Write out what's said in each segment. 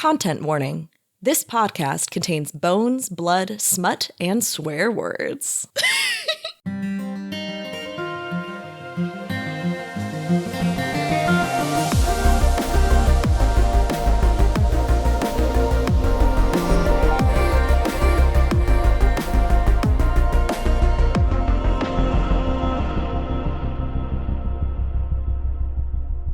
Content warning. This podcast contains bones, blood, smut, and swear words.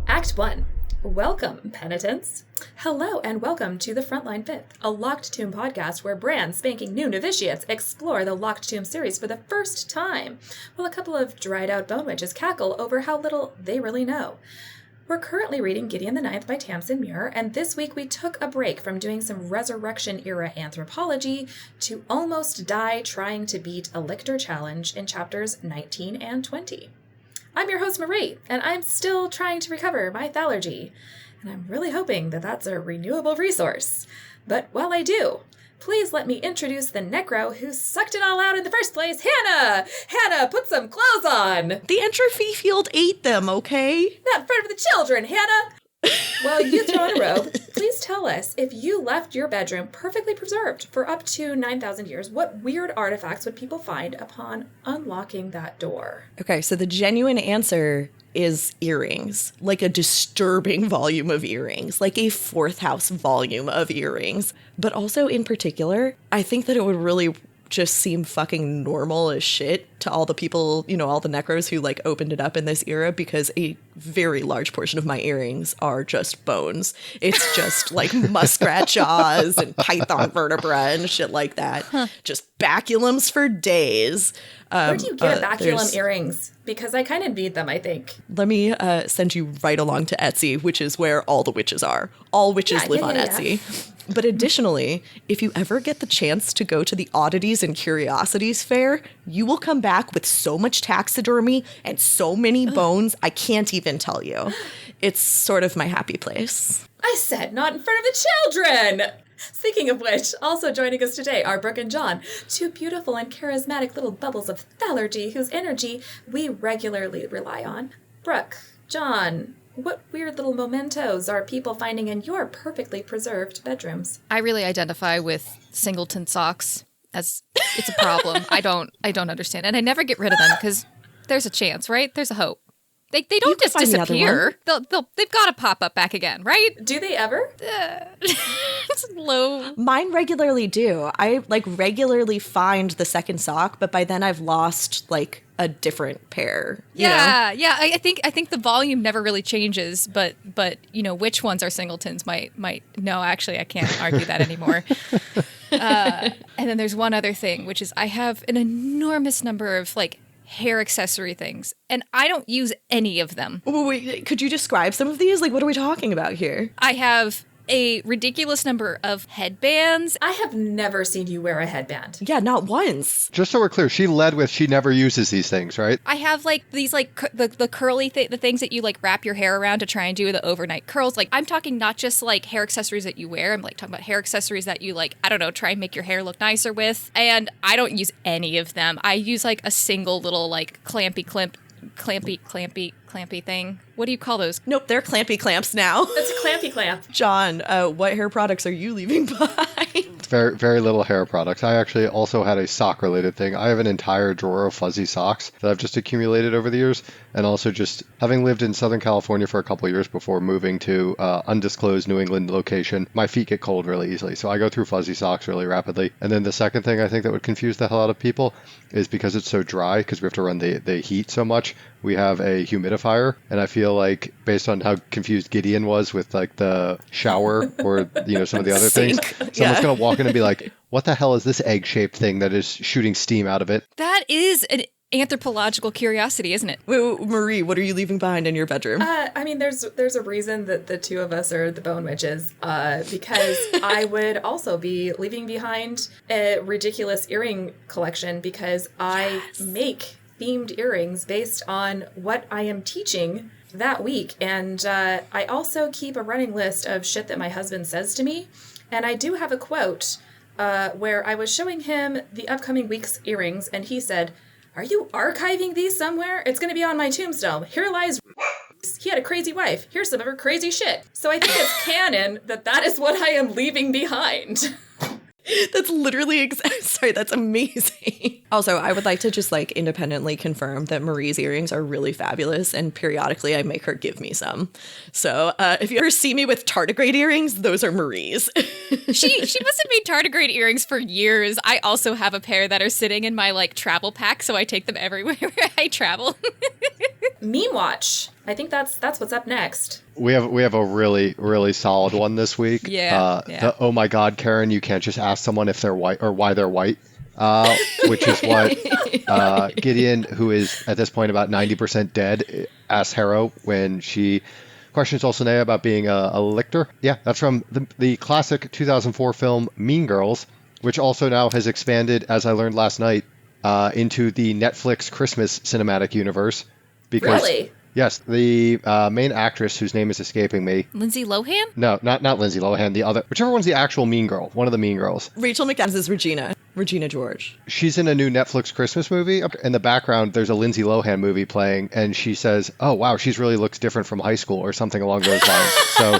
Act 1. Welcome, penitents. Hello and welcome to The Frontline Fifth, a Locked Tomb podcast where brand spanking new novitiates explore the Locked Tomb series for the first time, while a couple of dried-out bone witches cackle over how little they really know. We're currently reading Gideon the Ninth by Tamsin Muir, and this week we took a break from doing some Resurrection-era anthropology to almost die trying to beat a Lyctor challenge in chapters 19 and 20. I'm your host, Marie, and I'm still trying to recover my thalergy, and I'm really hoping that that's a renewable resource. But while I do, please let me introduce the necro who sucked it all out in the first place, Hannah! Hannah, put some clothes on! The entropy field ate them, okay? Not in front of the children, Hannah! While you throw on a robe, please tell us, if you left your bedroom perfectly preserved for up to 9,000 years, what weird artifacts would people find upon unlocking that door? Okay, so the genuine answer is earrings. Like a disturbing volume of earrings. Like a fourth house volume of earrings. But also, in particular, I think that it would really just seem fucking normal as shit to all the people, you know, all the necros who like opened it up in this era, because a very large portion of my earrings are just bones. It's just like muskrat jaws and python vertebra and shit like that. Just baculums for days. Where do you get baculum earrings? Because I kind of need them, I think. Let me send you right along to Etsy, which is where all the witches are. All witches live on Etsy. But additionally, if you ever get the chance to go to the Oddities and Curiosities Fair, you will come back with so much taxidermy and so many bones, I can't even tell you. It's sort of my happy place. I said not in front of the children! Speaking of which, also joining us today are Brooke and John, two beautiful and charismatic little bubbles of thalergy whose energy we regularly rely on. Brooke, John, what weird little mementos are people finding in your perfectly preserved bedrooms? I really identify with singleton socks as it's a problem. I don't understand. And I never get rid of them because there's a chance, right? There's a hope. They don't just disappear. They've got to pop up back again, right? Do they ever? It's low. Mine regularly do. I like regularly find the second sock, but by then I've lost like a different pair. Yeah. I think the volume never really changes, but you know which ones are singletons might. No, actually, I can't argue that anymore. And then there's one other thing, which is I have an enormous number of like hair accessory things, and I don't use any of them. Wait, could you describe some of these? Like, what are we talking about here? I have a ridiculous number of headbands. I have never seen you wear a headband. Yeah, not once. Just so we're clear, she led with she never uses these things, right? I have like these like the curly the things that you like wrap your hair around to try and do the overnight curls. Like I'm talking not just like hair accessories that you wear. I'm like talking about hair accessories that you like, I don't know, try and make your hair look nicer with. And I don't use any of them. I use like a single little like clampy thing. What do you call those? Nope, they're clampy clamps now. That's a clampy clamp. John, what hair products are you leaving behind? Very, very little hair products. I actually also had a sock-related thing. I have an entire drawer of fuzzy socks that I've just accumulated over the years, and also just having lived in Southern California for a couple of years before moving to undisclosed New England location, my feet get cold really easily, so I go through fuzzy socks really rapidly. And then the second thing I think that would confuse the hell out of people is because it's so dry, because we have to run the heat so much, we have a humidifier, and I feel like based on how confused Gideon was with like the shower or you know some of the other things, someone's gonna walk in and be like, what the hell is this egg-shaped thing that is shooting steam out of it? That is an anthropological curiosity, isn't it? Wait, Marie, what are you leaving behind in your bedroom? I mean, there's a reason that the two of us are the bone witches, because I would also be leaving behind a ridiculous earring collection because I make themed earrings based on what I am teaching that week. And I also keep a running list of shit that my husband says to me. And I do have a quote where I was showing him the upcoming week's earrings, and he said, "Are you archiving these somewhere? It's going to be on my tombstone. Here lies He had a crazy wife. Here's some of her crazy shit. So I think it's canon that is what I am leaving behind. That's literally sorry, that's amazing. Also, I would like to just like independently confirm that Marie's earrings are really fabulous, and periodically I make her give me some. So if you ever see me with tardigrade earrings, those are Marie's. She must have made tardigrade earrings for years. I also have a pair that are sitting in my like travel pack, so I take them everywhere I travel. Meme watch. I think that's what's up next. We have a really, really solid one this week. Yeah. The oh my God, Karen, you can't just ask someone if they're white or why they're white. Which is what Gideon, who is at this point about 90% dead, asks Harrow when she questions Dulcinea about being a Lyctor. Yeah, that's from the classic 2004 film Mean Girls, which also now has expanded, as I learned last night, into the Netflix Christmas cinematic universe. Because, really? Yes, the main actress, whose name is escaping me. Lindsay Lohan? No, not Lindsay Lohan. The other, whichever one's the actual Mean Girl. One of the Mean Girls. Rachel McAdams is Regina George. She's in a new Netflix Christmas movie. In the background, there's a Lindsay Lohan movie playing, and she says, "Oh wow, she's really looks different from high school," or something along those lines. So.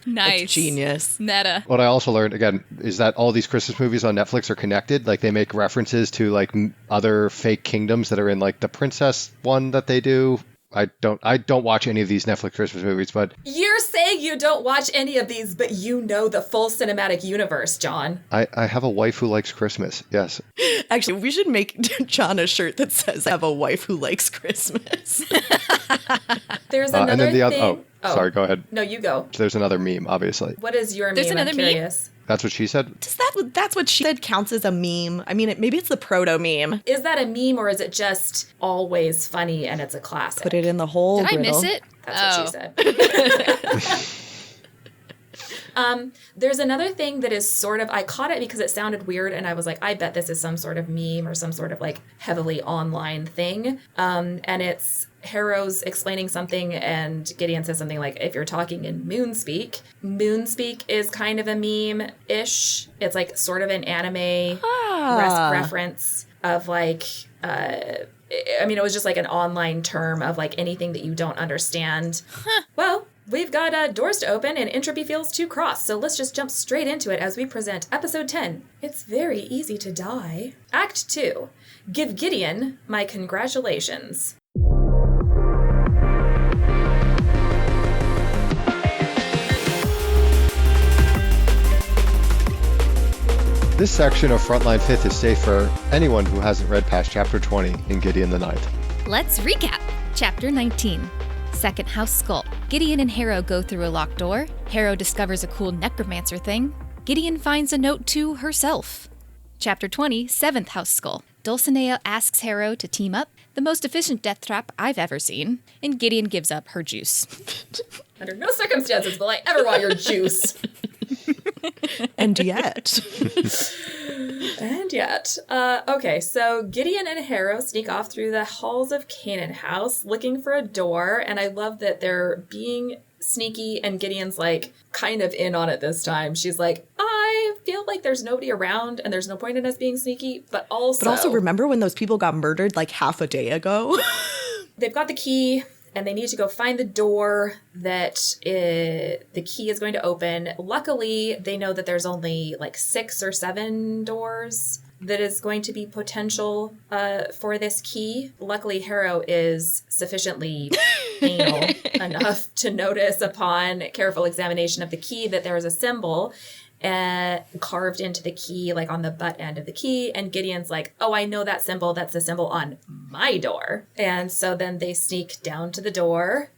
Nice. That's genius. Meta. What I also learned, again, is that all these Christmas movies on Netflix are connected. Like, they make references to, like, other fake kingdoms that are in, like, the princess one that they do. I don't watch any of these Netflix Christmas movies, but... You're saying you don't watch any of these, but you know the full cinematic universe, John. I have a wife who likes Christmas, yes. Actually, we should make John a shirt that says, "I have a wife who likes Christmas." There's another thing... Sorry, go ahead. No, you go. There's another meme, obviously. What is your There's meme? another I'm meme? curious. That's what she said? That's what she said counts as a meme. I mean, maybe it's the proto meme. Is that a meme, or is it just always funny and it's a classic? Put it in the whole Did I griddle. miss it? That's what she said. There's another thing that is sort of, I caught it because it sounded weird, and I was like, I bet this is some sort of meme or some sort of like heavily online thing. And it's Harrow's explaining something, and Gideon says something like, if you're talking in Moonspeak is kind of a meme-ish. It's like sort of an anime reference of like, I mean, it was just like an online term of like anything that you don't understand. Well, we've got doors to open and entropy feels too cross, so let's just jump straight into it as we present episode 10. It's very easy to die. Act 2. Give Gideon my congratulations. This section of Frontline 5th is safe for anyone who hasn't read past Chapter 20 in Gideon the Ninth. Let's recap. Chapter 19. Second House Skull. Gideon and Harrow go through a locked door. Harrow discovers a cool necromancer thing. Gideon finds a note to herself. Chapter 20. Seventh House Skull. Dulcinea asks Harrow to team up. The most efficient death trap I've ever seen. And Gideon gives up her juice. Under no circumstances will I ever want your juice. And yet. Okay, so Gideon and Harrow sneak off through the halls of Canaan House looking for a door, and I love that they're being sneaky, and Gideon's like kind of in on it this time. She's like, I feel like there's nobody around and there's no point in us being sneaky, but also remember when those people got murdered like half a day ago? They've got the key, and they need to go find the door that the key is going to open. Luckily, they know that there's only like 6 or 7 doors that is going to be potential for this key. Luckily, Harrow is sufficiently anal enough to notice upon careful examination of the key that there is a symbol carved into the key, like on the butt end of the key. And Gideon's like, oh, I know that symbol. That's the symbol on my door. And so then they sneak down to the door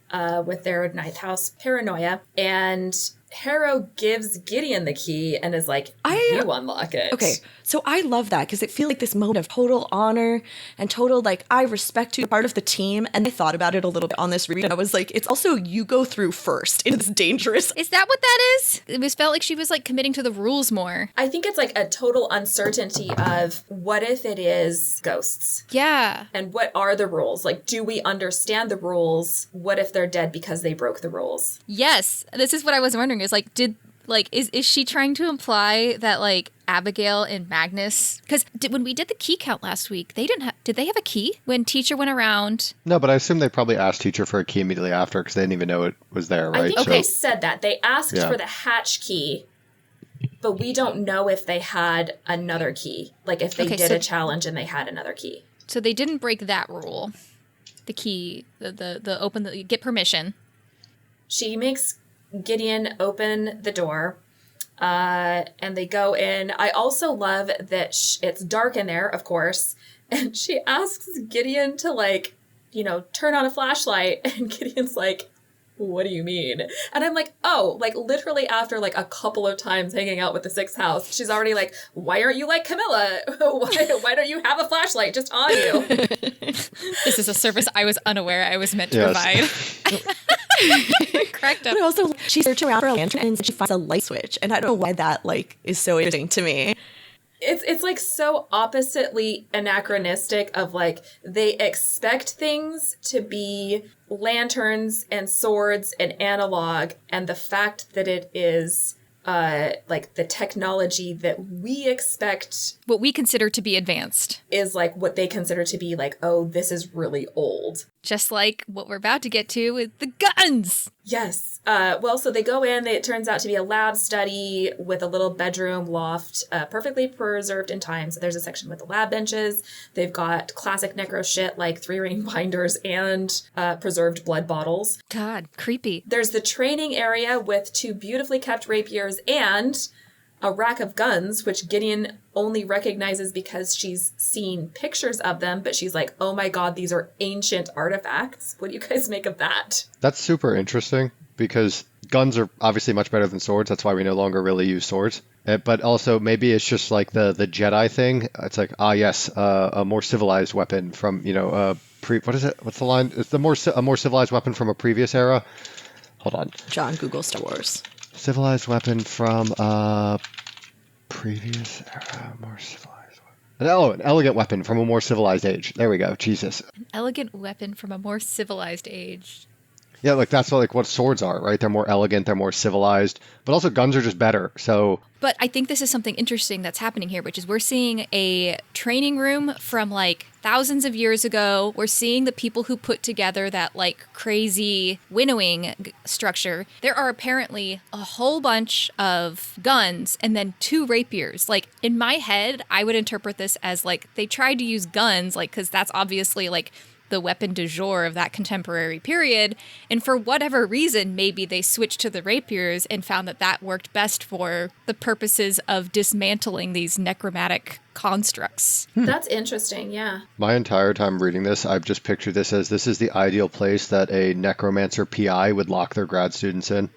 with their ninth house paranoia. And Harrow gives Gideon the key and is like, you unlock it. Okay, so I love that because it feels like this moment of total honor and total, like, I respect you, you're part of the team. And I thought about it a little bit on this read. And I was like, it's also you go through first. It's dangerous. Is that what that is? It was felt like she was like committing to the rules more. I think it's like a total uncertainty of what if it is ghosts? Yeah. And what are the rules? Like, do we understand the rules? What if they're dead because they broke the rules? Yes. This is what I was wondering is like, Like, is she trying to imply that, like, Abigail and Magnus... Because when we did the key count last week, they didn't have... Did they have a key when teacher went around? No, but I assume they probably asked teacher for a key immediately after because they didn't even know it was there, right? I think they said that. They asked for the hatch key, but we don't know if they had another key. Like, if they did a challenge and they had another key. So they didn't break that rule. The key, get permission. She makes Gideon open the door, and they go in. I also love that it's dark in there, of course, and she asks Gideon to, like, you know, turn on a flashlight, and Gideon's like, what do you mean? And I'm like, oh, like, literally after, like, a couple of times hanging out with the sixth house, she's already like, why aren't you like Camilla? Why don't you have a flashlight just on you? This is a service I was unaware I was meant to provide. Cracked up. But also, she searches around for a lantern and she finds a light switch. And I don't know why that, like, is so interesting to me. It's like so oppositely anachronistic of, like, they expect things to be lanterns and swords and analog, and the fact that it is like the technology that we expect, what we consider to be advanced, is like what they consider to be like, oh, this is really old. Just like what we're about to get to with the guns. Yes. Well, so they go in. It turns out to be a lab study with a little bedroom loft, perfectly preserved in time. So there's a section with the lab benches. They've got classic necro shit like 3-ring binders and preserved blood bottles. God, creepy. There's the training area with 2 beautifully kept rapiers and a rack of guns, which Gideon only recognizes because she's seen pictures of them, but she's like, oh my god, these are ancient artifacts. What do you guys make of that? That's super interesting because guns are obviously much better than swords. That's why we no longer really use swords. But also maybe it's just like the Jedi thing. It's like, yes, a more civilized weapon from, you know, what is it? What's the line? It's a more civilized weapon from a previous era. Hold on. John, Google Star Wars. Civilized weapon from previous era, more civilized weapon. An elegant weapon from a more civilized age. There we go. Jesus. An elegant weapon from a more civilized age. Yeah, like that's like what swords are, right? They're more elegant, they're more civilized, but also guns are just better. So, but I think this is something interesting that's happening here, which is we're seeing a training room from like thousands of years ago. We're seeing the people who put together that like crazy winnowing structure. There are apparently a whole bunch of guns and then 2 rapiers. Like in my head, I would interpret this as like they tried to use guns, like because that's obviously like the weapon du jour of that contemporary period, and for whatever reason maybe they switched to the rapiers and found that that worked best for the purposes of dismantling these necromantic constructs. That's interesting. Yeah, my entire time reading this, I've just pictured this as this is the ideal place that a necromancer PI would lock their grad students in.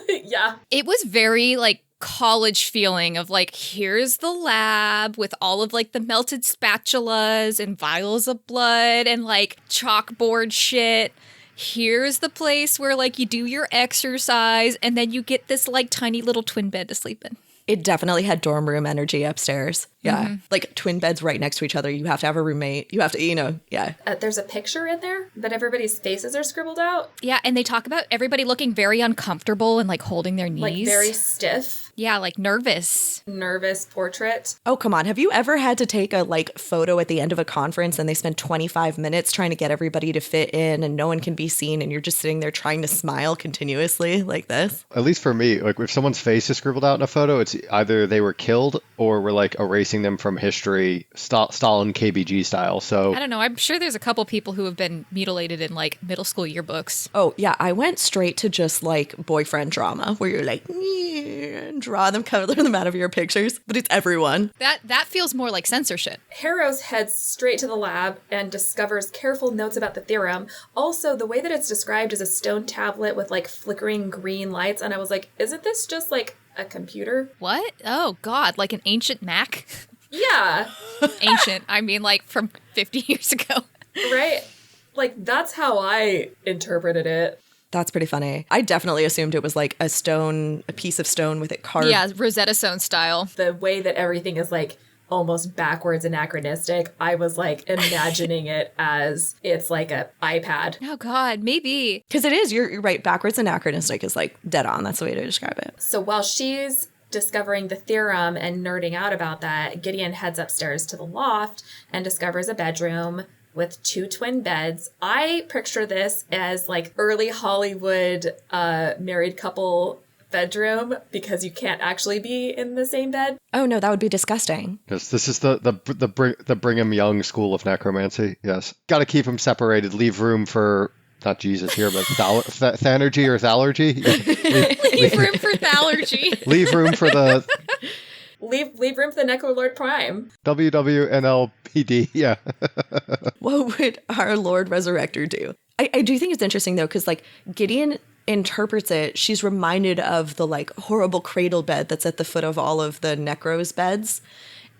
Yeah, it was very like college feeling of like, here's the lab with all of like the melted spatulas and vials of blood and like chalkboard shit. Here's the place where like you do your exercise and then you get this like tiny little twin bed to sleep in. It definitely had dorm room energy upstairs. Yeah. Mm-hmm. Like twin beds right next to each other. You have to have a roommate. You have to, you know, yeah. There's a picture in there, but everybody's faces are scribbled out. Yeah, and they talk about everybody looking very uncomfortable and like holding their knees. Like very stiff. Yeah, like nervous. Nervous portrait. Oh, come on. Have you ever had to take a like photo at the end of a conference and they spend 25 minutes trying to get everybody to fit in and no one can be seen and you're just sitting there trying to smile continuously like this? At least for me, like if someone's face is scribbled out in a photo, it's either they were killed or we're like erasing them from history, Stalin KBG style. So I don't know. I'm sure there's a couple people who have been mutilated in like middle school yearbooks. Oh, yeah. I went straight to just like boyfriend drama where you're like, and draw them, color them out of your pictures. But it's everyone. That feels more like censorship. Harrows heads straight to the lab and discovers careful notes about the theorem. Also, the way that it's described is a stone tablet with like flickering green lights. And I was like, isn't this just like a computer? What? Oh, God. Like an ancient Mac? Yeah. Ancient. I mean, like from 50 years ago. Right? Like, that's how I interpreted it. That's pretty funny. I definitely assumed it was like a piece of stone with it carved. Yeah, Rosetta Stone style. The way that everything is like almost backwards anachronistic. I was like imagining it as it's like a iPad. Oh God, maybe. Because it is, you're right, backwards anachronistic is like dead on. That's the way to describe it. So while she's discovering the theorem and nerding out about that, Gideon heads upstairs to the loft and discovers a bedroom with 2 twin beds. I picture this as like early Hollywood married couple bedroom because you can't actually be in the same bed. Oh no, that would be disgusting. Yes, this is the Brigham Young school of necromancy. Yes, got to keep them separated. Leave room for not Jesus here, but thanergy or thalergy. Leave room for thalergy. Leave room for the Leave room for the Necrolord Prime. WWNLPD. Yeah. What would our Lord Resurrector do? I do think it's interesting though, because like Gideon interprets it, she's reminded of the like horrible cradle bed that's at the foot of all of the necros beds.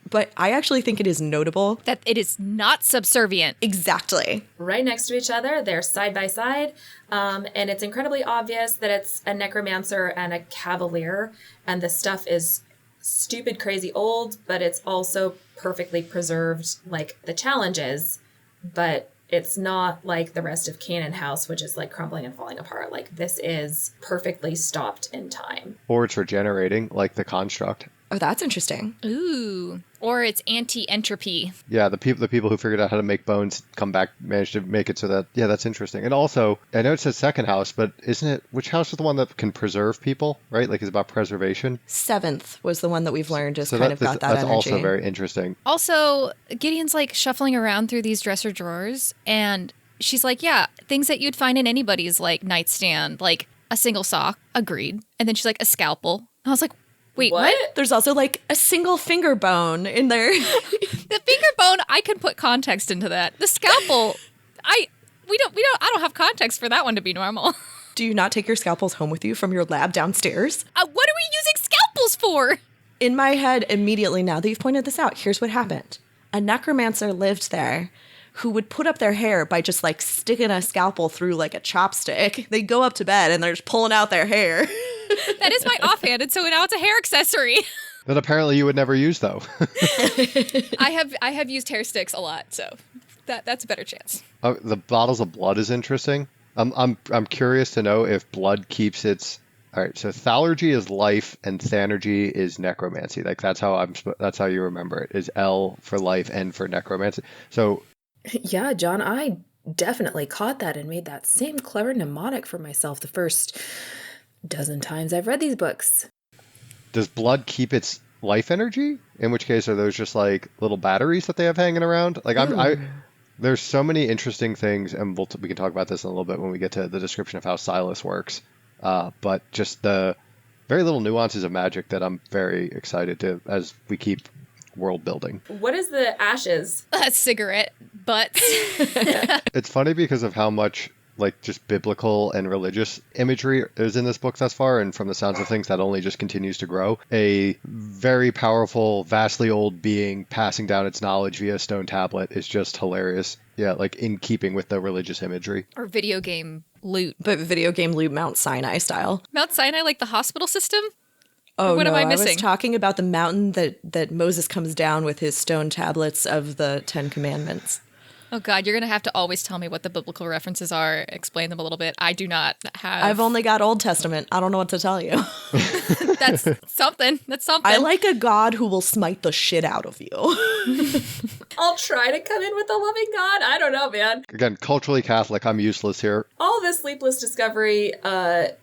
But I actually think it is notable That it is not subservient. exactly. Right next to each other, they're side by side, and it's incredibly obvious that it's a necromancer and a cavalier, and the stuff is stupid, crazy old, but it's also perfectly preserved like the challenges, but it's not like the rest of Canaan House, which is like crumbling and falling apart. Like this is perfectly stopped in time. Or it's regenerating, like the construct. Oh, that's interesting. Ooh. Or it's anti-entropy. Yeah, the people who figured out how to make bones come back managed to make it so that, yeah, that's interesting. And also, I know it says second house, but isn't it, which house is the one that can preserve people, right? Like it's about preservation. 7th was the one that we've learned is So kind of got that that's energy. also very interesting. Also, Gideon's like shuffling around through these dresser drawers, and she's like, yeah, things that you'd find in anybody's like nightstand, like a single sock. Agreed. And then she's like, a scalpel. I was like, wait, what? There's also like a single finger bone in there. The finger bone, I can put context into that. The scalpel, I don't have context for that one to be normal. Do you not take your scalpels home with you from your lab downstairs? What are we using scalpels for? In my head, immediately now that you've pointed this out, here's what happened. A necromancer lived there who would put up their hair by just like sticking a scalpel through like a chopstick. They go up to bed and they're just pulling out their hair. That is my offhand, and so now it's a hair accessory. That apparently you would never use, though. I have used hair sticks a lot, so that's a better chance. The bottles of blood is interesting. I'm curious to know if blood keeps its. All right, so thalergy is life and thanergy is necromancy. Like that's how you remember it. Is L for life, N for necromancy. So Yeah, John, I definitely caught that and made that same clever mnemonic for myself the first dozen times I've read these books. does blood keep its life energy? In which case, are those just like little batteries that they have hanging around? Like there's so many interesting things, and we can talk about this in a little bit when we get to the description of how Silas works. But just the very little nuances of magic that I'm very excited to as we keep world building. What is the ashes? A cigarette butts. It's funny because of how much like just biblical and religious imagery is in this book thus far, and from the sounds of things that only just continues to grow. A very powerful, vastly old being passing down its knowledge via stone tablet is just hilarious. Yeah, like in keeping with the religious imagery. Or video game loot. But video game loot Mount Sinai style. Mount Sinai, like the hospital system? Oh, What no, am I I was missing? talking about the mountain that Moses comes down with his stone tablets of the 10 Commandments. Oh God, you're going to have to always tell me what the biblical references are, explain them a little bit. I do not have... I've only got Old Testament. I don't know what to tell you. That's something. That's something. I like a God who will smite the shit out of you. I'll try to come in with a loving God. I don't know, man. Again, culturally Catholic, I'm useless here. All this sleepless discovery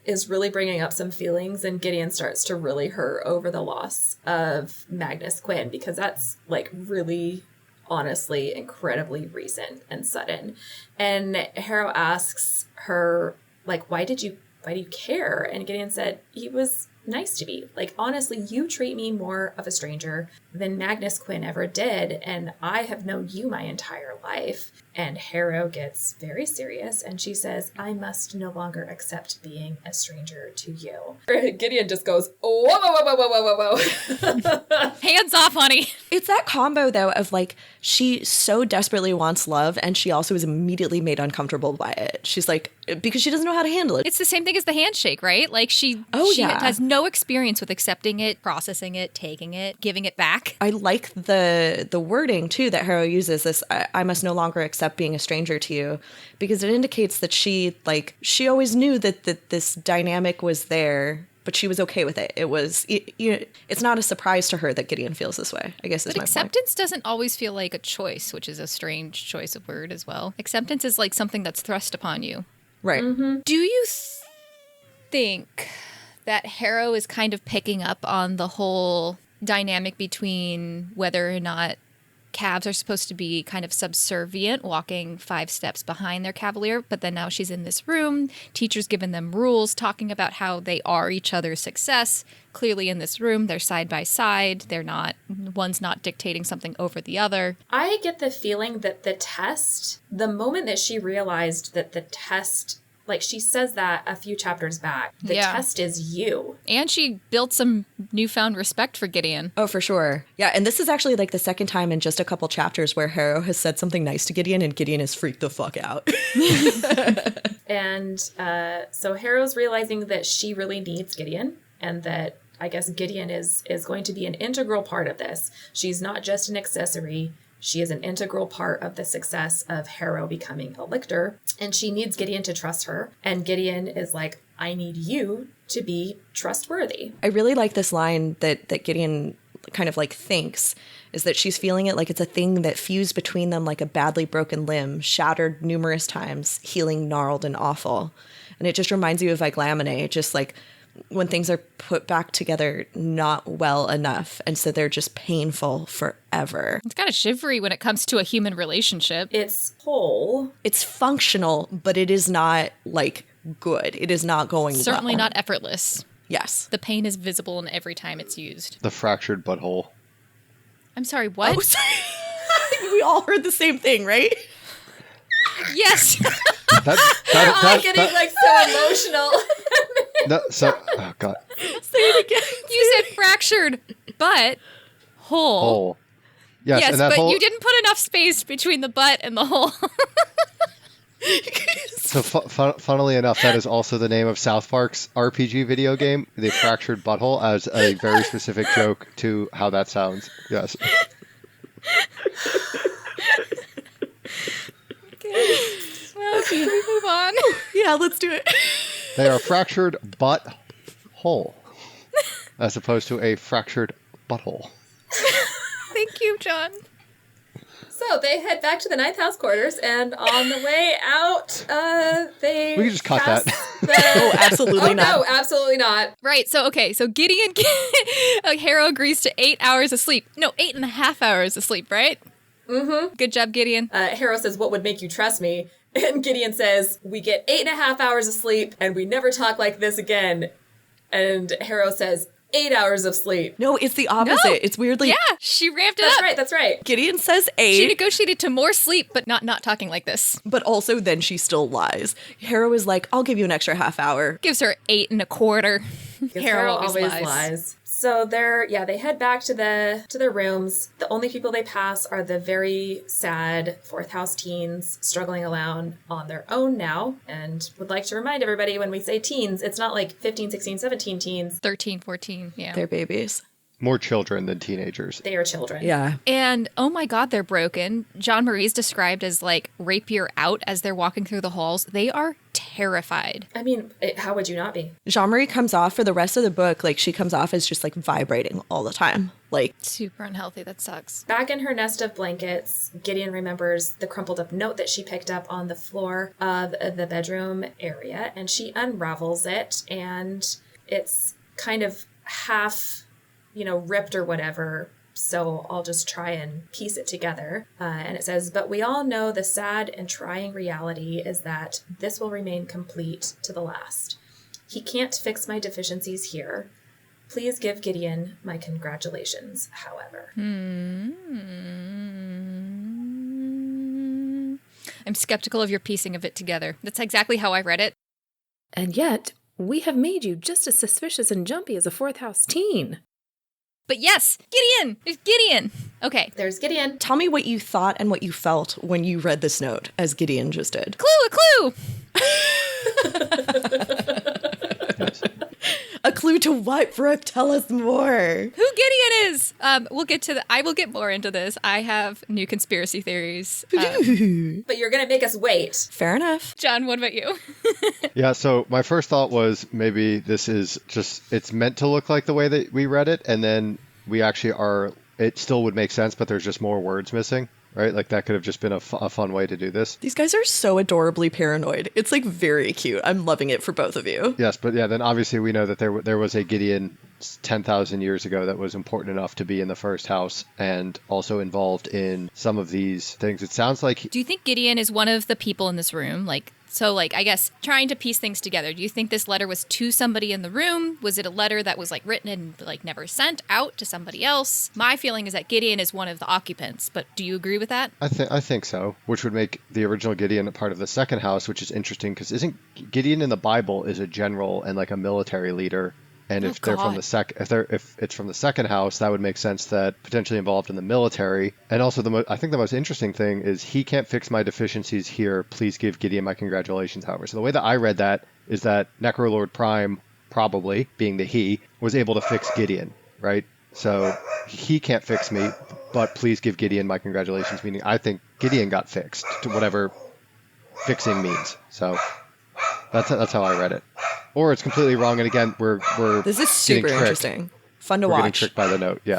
is really bringing up some feelings, and Gideon starts to really hurt over the loss of Magnus Quinn, because that's like really, honestly, incredibly recent and sudden. And Harrow asks her, like, why do you care? And Gideon said, he was nice to me. Like, honestly, you treat me more of a stranger than Magnus Quinn ever did, and I have known you my entire life. And Harrow gets very serious and she says, I must no longer accept being a stranger to you. Gideon just goes, whoa, whoa, whoa, whoa, whoa, whoa, whoa. Hands off, honey. It's that combo, though, of like, she so desperately wants love and she also is immediately made uncomfortable by it. She's like, because she doesn't know how to handle it. It's the same thing as the handshake, right? Like she has no experience with accepting it, processing it, taking it, giving it back. I like the wording, too, that Harrow uses, this, I must no longer accept being a stranger to you, because it indicates that she always knew that this dynamic was there, but she was okay with it. It was, it's not a surprise to her that Gideon feels this way, I guess is my point. Acceptance doesn't always feel like a choice, which is a strange choice of word as well. Acceptance is like something that's thrust upon you. Right. Mm-hmm. Do you think that Harrow is kind of picking up on the whole dynamic between whether or not calves are supposed to be kind of subservient, walking 5 steps behind their cavalier, but then now she's in this room, teacher's given them rules, talking about how they are each other's success. Clearly in this room, they're side by side. One's not dictating something over the other. I get the feeling that the moment that she realized that the test, like she says that a few chapters back, the test is you. And she built some newfound respect for Gideon. Oh, for sure. Yeah, and this is actually like the second time in just a couple chapters where Harrow has said something nice to Gideon and Gideon has freaked the fuck out. And so Harrow's realizing that she really needs Gideon and that I guess Gideon is going to be an integral part of this. She's not just an accessory. She is an integral part of the success of Harrow becoming a Lyctor, and she needs Gideon to trust her. And Gideon is like, I need you to be trustworthy. I really like this line that Gideon kind of like thinks, is that she's feeling it like it's a thing that fused between them like a badly broken limb, shattered numerous times, healing gnarled and awful. And it just reminds you of Iglamine, just like when things are put back together not well enough, and so they're just painful forever. It's kind of shivery when it comes to a human relationship. It's whole. It's functional, but it is not like good. It is not going Certainly well. not effortless. Yes. The pain is visible in every time it's used. The fractured butthole. I'm sorry, what? Oh, sorry. We all heard the same thing, right? Yes. I'm getting like so emotional. Oh God. Say it again. You said fractured butt hole. Hole. Yes, Yes, and that but hole, you didn't put enough space between the butt and the hole. So funnily enough, that is also the name of South Park's RPG video game, The Fractured Butthole, as a very specific joke to how that sounds. Yes. Okay. Well, can we move on? Yeah, let's do it. They are fractured butt hole, as opposed to a fractured butthole. Thank you, John. So they head back to the ninth house quarters, and on the way out, they We can just cut that. Oh, absolutely not. No, absolutely not. Right, so Gideon, Harrow agrees to 8 hours of sleep. No, 8.5 hours of sleep, right? Mm-hmm. Good job, Gideon. Harrow says, what would make you trust me? And Gideon says, we get 8.5 hours of sleep, and we never talk like this again. And Harrow says, 8 hours of sleep. No, it's the opposite. No. It's weirdly. Yeah, she ramped it up. That's right. Gideon says 8. She negotiated to more sleep, but not talking like this. But also then she still lies. Harrow is like, I'll give you an extra half hour. Gives her 8.25. Harrow always lies. So they head back to their rooms. The only people they pass are the very sad fourth house teens struggling around on their own now. And would like to remind everybody, when we say teens, it's not like 15, 16, 17 teens. 13, 14, yeah. They're babies. More children than teenagers. They are children. Yeah. And oh my God, they're broken. Jean Marie's described as like rapier out as they're walking through the halls. They are terrified. I mean, how would you not be? Jean-Marie comes off for the rest of the book, like she comes off as just like vibrating all the time. Like Super unhealthy. That sucks. Back in her nest of blankets, Gideon remembers the crumpled up note that she picked up on the floor of the bedroom area, and she unravels it, and it's kind of half, ripped or whatever. So I'll just try and piece it together. And it says, but we all know the sad and trying reality is that this will remain complete to the last. He can't fix my deficiencies here. Please give Gideon my congratulations, however. I'm skeptical of your piecing of it together. That's exactly how I read it. And yet, we have made you just as suspicious and jumpy as a fourth house teen. But yes, Gideon! There's Gideon! Okay. There's Gideon. Tell me what you thought and what you felt when you read this note, as Gideon just did. A clue! A clue to what, Brooke? Tell us more. Who Gideon is? We'll get to I will get more into this. I have new conspiracy theories. But you're going to make us wait. Fair enough. John, what about you? Yeah, so my first thought was maybe this is just, it's meant to look like the way that we read it, and then we actually are, it still would make sense, but there's just more words missing, right? Like that could have just been a fun way to do this. These guys are so adorably paranoid. It's like very cute. I'm loving it for both of you. Yes, but yeah, then obviously we know that there was a Gideon 10,000 years ago that was important enough to be in the first house and also involved in some of these things. It sounds like... Do you think Gideon is one of the people in this room? I guess trying to piece things together. Do you think this letter was to somebody in the room? Was it a letter that was written and never sent out to somebody else? My feeling is that Gideon is one of the occupants, but do you agree with that? I think so, which would make the original Gideon a part of the second house, which is interesting because isn't Gideon in the Bible is a general and a military leader? And if they're from the if it's from the second house, that would make sense that potentially involved in the military. And also I think the most interesting thing is he can't fix my deficiencies here. Please give Gideon my congratulations, however. So the way that I read that is that Necrolord Prime, probably being the he, was able to fix Gideon, right? So he can't fix me, but please give Gideon my congratulations, meaning I think Gideon got fixed to whatever fixing means. So that's how I read it. Or it's completely wrong, and again, we're This is super interesting. Fun to watch. Getting tricked by the note, yeah.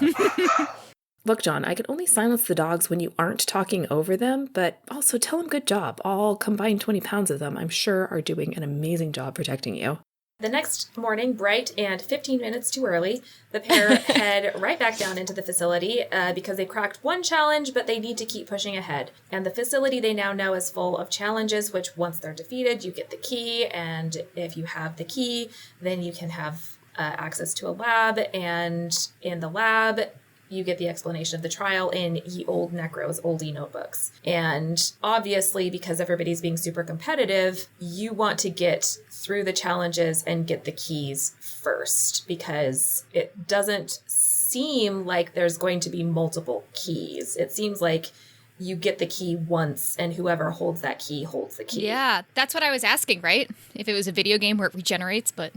Look, John, I can only silence the dogs when you aren't talking over them, but also tell them good job. All combined 20 pounds of them, I'm sure, are doing an amazing job protecting you. The next morning, bright and 15 minutes too early, the pair head right back down into the facility because they cracked one challenge, but they need to keep pushing ahead. And the facility they now know is full of challenges, which once they're defeated, you get the key. And if you have the key, then you can have access to a lab. And in the lab, you get the explanation of the trial in Ye Old Necros, oldie notebooks. And obviously, because everybody's being super competitive, you want to get through the challenges and get the keys first, because it doesn't seem like there's going to be multiple keys. It seems like you get the key once, and whoever holds that key holds the key. Yeah, that's what I was asking, right? If it was a video game where it regenerates, but...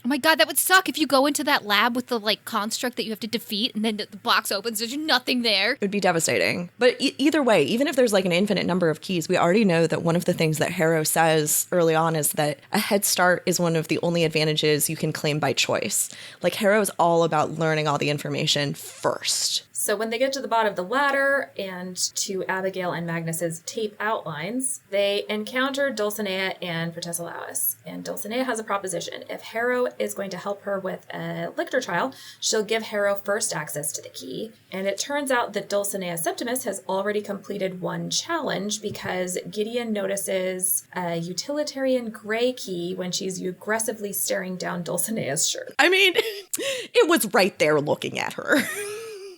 Oh my god, that would suck if you go into that lab with the construct that you have to defeat and then the box opens, there's nothing there. It would be devastating. But either way, even if there's an infinite number of keys, we already know that one of the things that Harrow says early on is that a head start is one of the only advantages you can claim by choice. Harrow's all about learning all the information first. So when they get to the bottom of the ladder and to Abigail and Magnus's tape outlines, they encounter Dulcinea and Protesilaus. And Dulcinea has a proposition. If Harrow is going to help her with a Lyctor trial, she'll give Harrow first access to the key. And it turns out that Dulcinea Septimus has already completed one challenge because Gideon notices a utilitarian gray key when she's aggressively staring down Dulcinea's shirt. I mean, it was right there looking at her.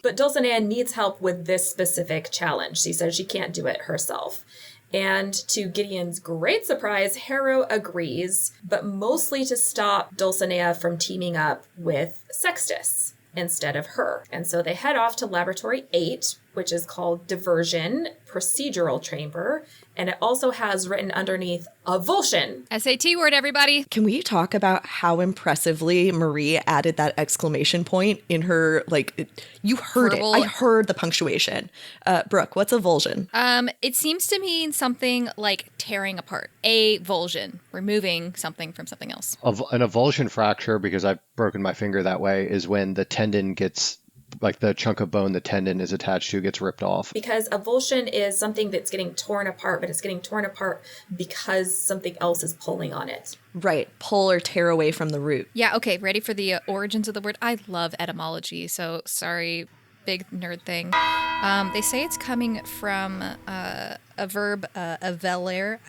But Dulcinea needs help with this specific challenge. She says she can't do it herself. And to Gideon's great surprise, Harrow agrees, but mostly to stop Dulcinea from teaming up with Sextus instead of her. And so they head off to Laboratory 8, which is called Diversion Procedural Chamber. And it also has written underneath, avulsion. SAT word, everybody. Can we talk about how impressively Marie added that exclamation point in her, you heard Verbal. it. I heard the punctuation. Brooke, what's avulsion? It seems to mean something like tearing apart. Avulsion, removing something from something else. An avulsion fracture, because I've broken my finger that way, is when the tendon gets, the chunk of bone the tendon is attached to gets ripped off. Because avulsion is something that's getting torn apart, but it's getting torn apart because something else is pulling on it. Right. Pull or tear away from the root. Yeah, okay, ready for the origins of the word? I love etymology, so sorry, big nerd thing. They say it's coming from a verb, avaler,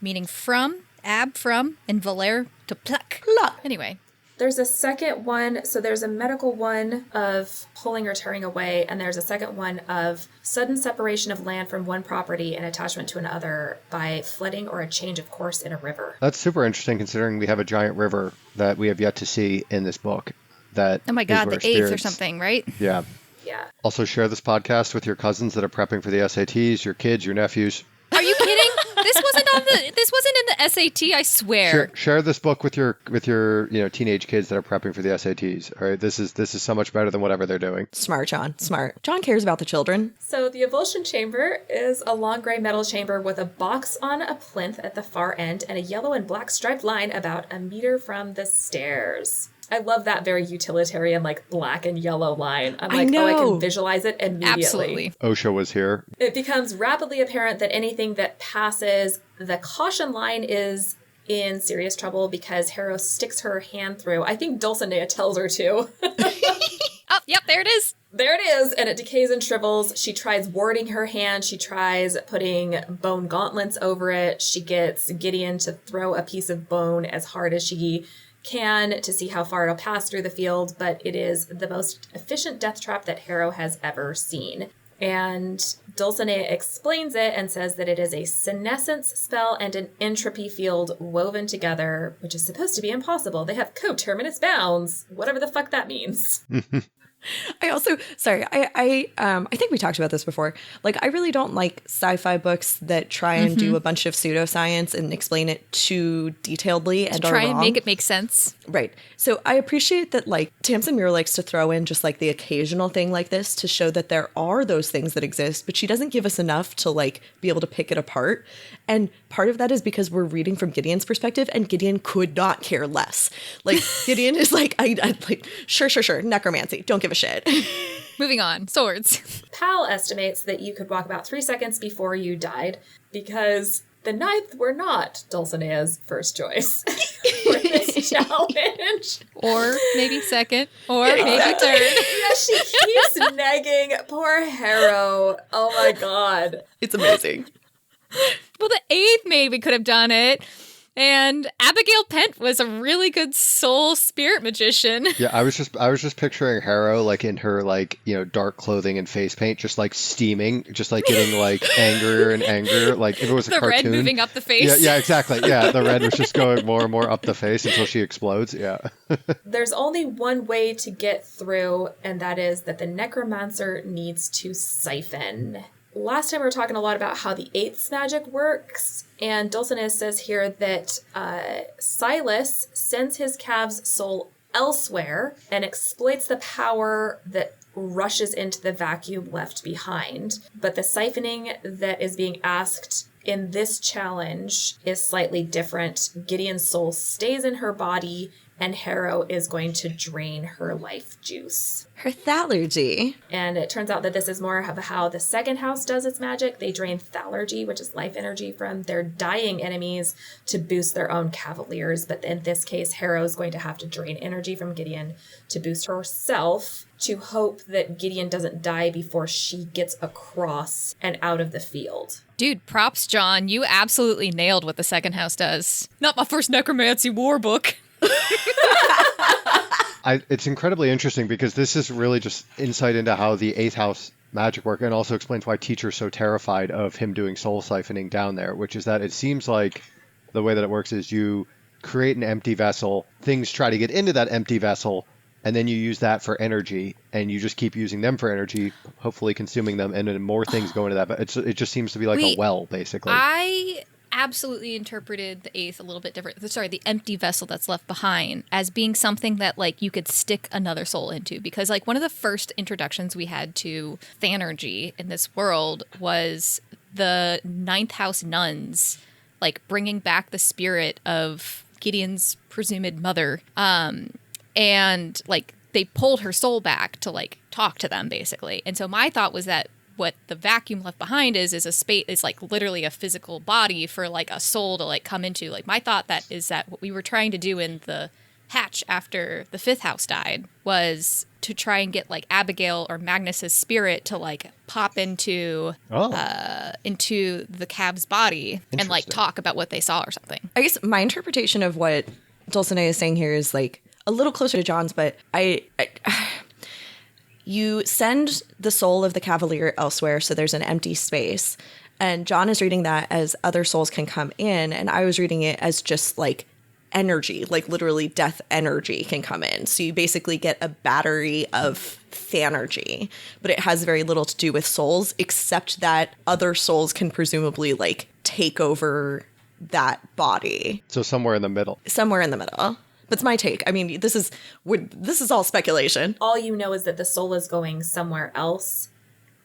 meaning from, and valer, to pluck. Pluck. Anyway. There's a second one. So there's a medical one of pulling or tearing away, and there's a second one of sudden separation of land from one property and attachment to another by flooding or a change of course in a river. That's super interesting considering we have a giant river that we have yet to see in this book. That Oh my God, the 8th or something, right? Yeah. Yeah. Also share this podcast with your cousins that are prepping for the SATs, your kids, your nephews. Are you kidding? This wasn't in the SAT, I swear. Share this book with your teenage kids that are prepping for the SATs. All right, this is so much better than whatever they're doing. Smart, John. Smart. John cares about the children. So the avulsion chamber is a long gray metal chamber with a box on a plinth at the far end and a yellow and black striped line about a meter from the stairs. I love that very utilitarian, like black and yellow line. I'm like, oh, I can visualize it immediately. Absolutely. OSHA was here. It becomes rapidly apparent that anything that passes the caution line is in serious trouble because Harrow sticks her hand through. I think Dulcinea tells her to. Oh, yep, there it is. There it is, and it decays and shrivels. She tries warding her hand. She tries putting bone gauntlets over it. She gets Gideon to throw a piece of bone as hard as she can to see how far it'll pass through the field, but it is the most efficient death trap that Harrow has ever seen. And Dulcinea explains it and says that it is a senescence spell and an entropy field woven together, which is supposed to be impossible. They have coterminous bounds, whatever the fuck that means. I also, sorry, I think we talked about this before. Like, I really don't like sci-fi books that try and do a bunch of pseudoscience and explain it too detailedly and Try are and wrong. make it make sense. Right. So I appreciate that, like, Tamsin Muir likes to throw in just like the occasional thing like this to show that there are those things that exist, but she doesn't give us enough to like be able to pick it apart. And part of that is because we're reading from Gideon's perspective, and Gideon could not care less. Like, Gideon is like, I like, sure, necromancy, don't give a shit. Moving on. Swords. Pal estimates that you could walk about 3 seconds before you died because the ninth were not Dulcinea's first choice for this challenge. Or maybe second. Or maybe third. Yeah, she keeps negging poor Harrow. Oh my God. It's amazing. Well, the 8th maybe could have done it. And Abigail Pent was a really good soul spirit magician. Yeah, I was just picturing Harrow like in her like, dark clothing and face paint, just like steaming, just like getting like angrier and angrier. Like if it was a the cartoon. red moving up the face. Yeah, exactly. Yeah, the red was just going more and more up the face until she explodes. Yeah. There's only one way to get through, and that is that the necromancer needs to siphon. Last time we were talking a lot about how the 8th's magic works, and Dulcinea says here that Silas sends his calf's soul elsewhere and exploits the power that rushes into the vacuum left behind. But the siphoning that is being asked in this challenge is slightly different. Gideon's soul stays in her body, and Harrow is going to drain her life juice. Her thallergy. And it turns out that this is more of how the second house does its magic. They drain thallergy, which is life energy, from their dying enemies to boost their own cavaliers. But in this case, Harrow's going to have to drain energy from Gideon to boost herself, to hope that Gideon doesn't die before she gets across and out of the field. Dude, props, John. You absolutely nailed what the second house does. Not my first necromancy war book. It's incredibly interesting because this is really just insight into how the 8th house magic work, and also explains why Teacher's so terrified of him doing soul siphoning down there, which is that it seems like the way that it works is you create an empty vessel, things try to get into that empty vessel, and then you use that for energy, and you just keep using them for energy, hopefully consuming them, and then more things go into that. But it just seems to be like a well, basically. I absolutely interpreted the 8th a little bit different. Sorry, the empty vessel that's left behind as being something that like you could stick another soul into, because like one of the first introductions we had to Thanergy in this world was the 9th house nuns like bringing back the spirit of Gideon's presumed mother, and like they pulled her soul back to like talk to them basically. And so my thought was that what the vacuum left behind is a space, is like literally a physical body for like a soul to like come into. Like my thought that is that what we were trying to do in the hatch after the 5th house died was to try and get like Abigail or Magnus's spirit to like pop into the calf's body and like talk about what they saw or something. I guess my interpretation of what Dulcinea is saying here is like, a little closer to John's, but you send the soul of the Cavalier elsewhere, so there's an empty space. And John is reading that as other souls can come in, and I was reading it as just like energy, like literally death energy can come in. So you basically get a battery of thanergy, but it has very little to do with souls, except that other souls can presumably like take over that body. So somewhere in the middle. Somewhere in the middle. That's my take. I mean, this is all speculation. All you know is that the soul is going somewhere else.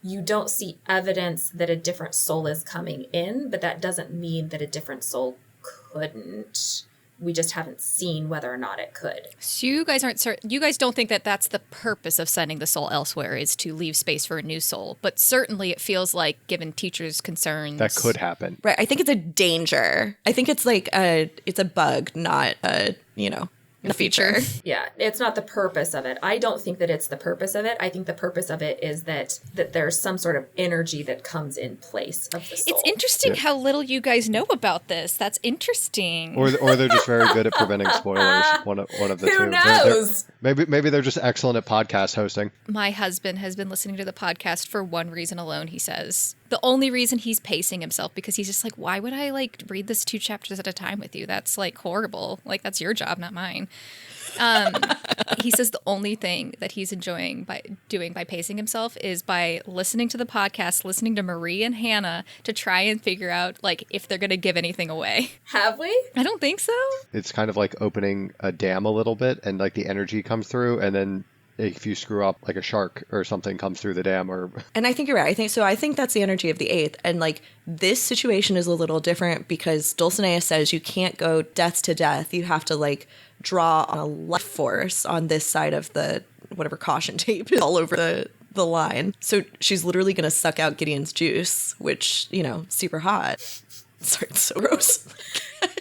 You don't see evidence that a different soul is coming in, but that doesn't mean that a different soul couldn't. We just haven't seen whether or not it could. So you guys aren't certain. You guys don't think that that's the purpose of sending the soul elsewhere, is to leave space for a new soul. But certainly it feels like, given teachers' concerns, That could happen. Right. I think it's a danger. I think it's like it's a bug, not a feature. Yeah, it's not the purpose of it. I don't think that it's the purpose of it. I think the purpose of it is that there's some sort of energy that comes in place of the soul. It's interesting how little you guys know about this. That's interesting. Or they're just very good at preventing spoilers. One of the Who two. knows? Maybe they're just excellent at podcast hosting. My husband has been listening to the podcast for one reason alone, he says. The only reason he's pacing himself, because he's just like, why would I like read this 2 chapters at a time with you? That's like horrible. Like, that's your job, not mine. He says the only thing that he's enjoying by pacing himself is by listening to the podcast, listening to Marie and Hannah to try and figure out like if they're going to give anything away. Have we? I don't think so. It's kind of like opening a dam a little bit, and like the energy comes through, and then if you screw up, like a shark or something comes through the dam. Or And I think you're right. I think that's the energy of the 8th. And like this situation is a little different because Dulcinea says you can't go death to death. You have to like draw on a life force on this side of the whatever caution tape is all over the line. So she's literally going to suck out Gideon's juice, which, super hot. Sorry, it's so gross.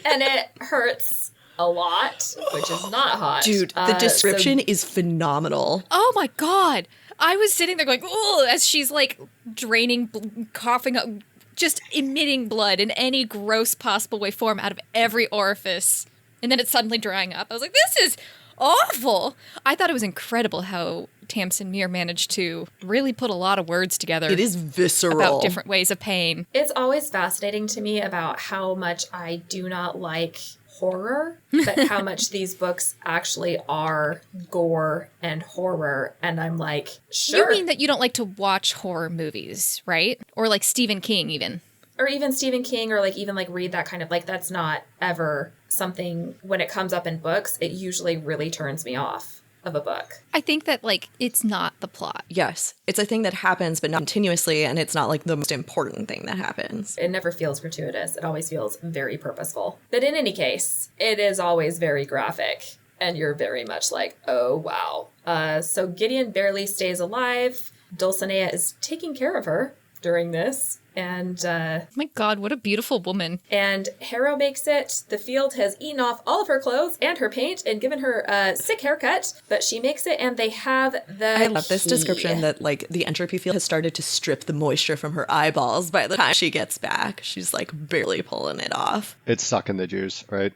And it hurts a lot, which is not hot. Dude, the description is phenomenal. Oh my God. I was sitting there going, oh, as she's like draining, coughing up, just emitting blood in any gross possible way form out of every orifice. And then it's suddenly drying up. I was like, this is awful. I thought it was incredible how Tamsin Muir managed to really put a lot of words together. It is visceral. About different ways of pain. It's always fascinating to me about how much I do not like horror, but how much these books actually are gore and horror. And I'm like, sure. You mean that you don't like to watch horror movies, right? Or like Stephen King even. Or even Stephen King, or like even like read that kind of like, that's not ever something when it comes up in books, it usually really turns me off of a book. I think that like it's not the plot. Yes. It's a thing that happens, but not continuously, and it's not like the most important thing that happens. It never feels gratuitous. It always feels very purposeful. But in any case, it is always very graphic. And you're very much like, oh, wow. So Gideon barely stays alive. Dulcinea is taking care of her during this. And oh my God, what a beautiful woman. And Harrow makes it. The field has eaten off all of her clothes and her paint and given her a sick haircut, but she makes it and they have the I love this description that like the entropy field has started to strip the moisture from her eyeballs by the time she gets back. She's like barely pulling it off. it's sucking the juice, right?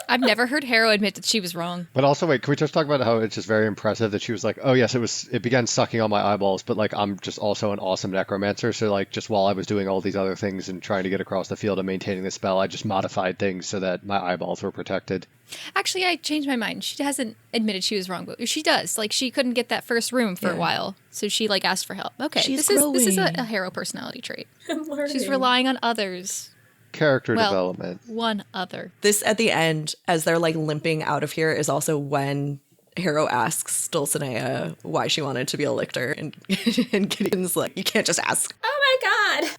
I've never heard Harrow admit that she was wrong. But also, wait, can we just talk about how it's just very impressive that she was like, oh yes, it began sucking on my eyeballs, but like I'm just also an awesome necromancer, so like just while I was doing all these other things and trying to get across the field and maintaining the spell, I just modified things so that my eyeballs were protected. Actually, I changed my mind. She hasn't admitted she was wrong, but she does. Like, she couldn't get that first room for a while, so she like asked for help. Okay, She's this is growing. a Harrow personality trait. learning. She's relying on others. Character Well, development. one other. This at the end, as they're like limping out of here, is also when Harrow asks Dulcinea why she wanted to be a lictor, and Gideon's like, you can't just ask. Oh my God.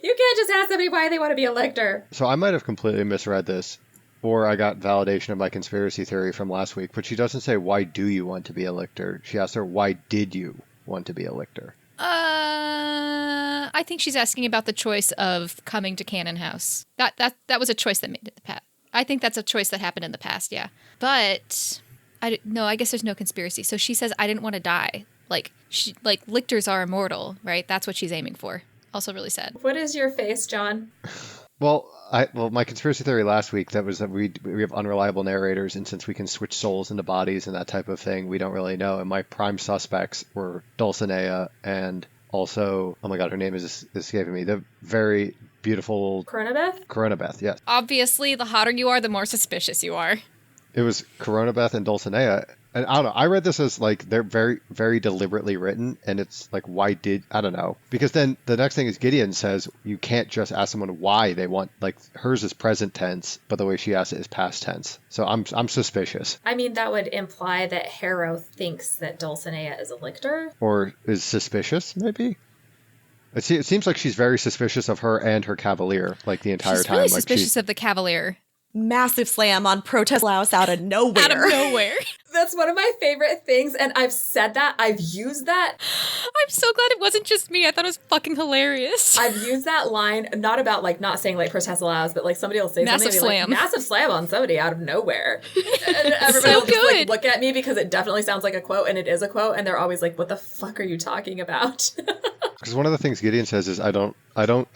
You can't just ask somebody why they want to be a lictor. So I might have completely misread this, or I got validation of my conspiracy theory from last week, but she doesn't say, why do you want to be a lictor? She asks her, why did you want to be a lictor? I think she's asking about the choice of coming to Cannon House. That was a choice that made it the past. I think that's a choice that happened in the past, yeah. But I guess there's no conspiracy. So she says, I didn't want to die. Like lictors are immortal, right? That's what she's aiming for. Also really sad. What is your face, John? Well, my conspiracy theory last week that was that we have unreliable narrators, and since we can switch souls into bodies and that type of thing, we don't really know. And my prime suspects were Dulcinea and also, oh my God, her name is escaping me. The very beautiful Coronabeth, yes. Obviously, the hotter you are, the more suspicious you are. It was Coronabeth and Dulcinea. And I don't know. I read this as like they're very, very deliberately written. And it's like, I don't know. Because then the next thing is Gideon says you can't just ask someone why they want, like hers is present tense, but the way she asks it is past tense. So I'm suspicious. I mean, that would imply that Harrow thinks that Dulcinea is a Lyctor. Or is suspicious, maybe? It seems like she's very suspicious of her and her cavalier, like the entire time. She's really like suspicious of the cavalier. Massive slam on Protest Laos out of nowhere. Out of nowhere. That's one of my favorite things, and I've said that. I've used that. I'm so glad it wasn't just me. I thought it was fucking hilarious. I've used that line, not about, like, not saying, like, Protest Laos, but, like, somebody will say massive something slam. Like, massive slam on somebody out of nowhere. And everybody So will just, like, good. look at me because it definitely sounds like a quote, and it is a quote, and they're always like, what the fuck are you talking about? Because one of the things Gideon says is, I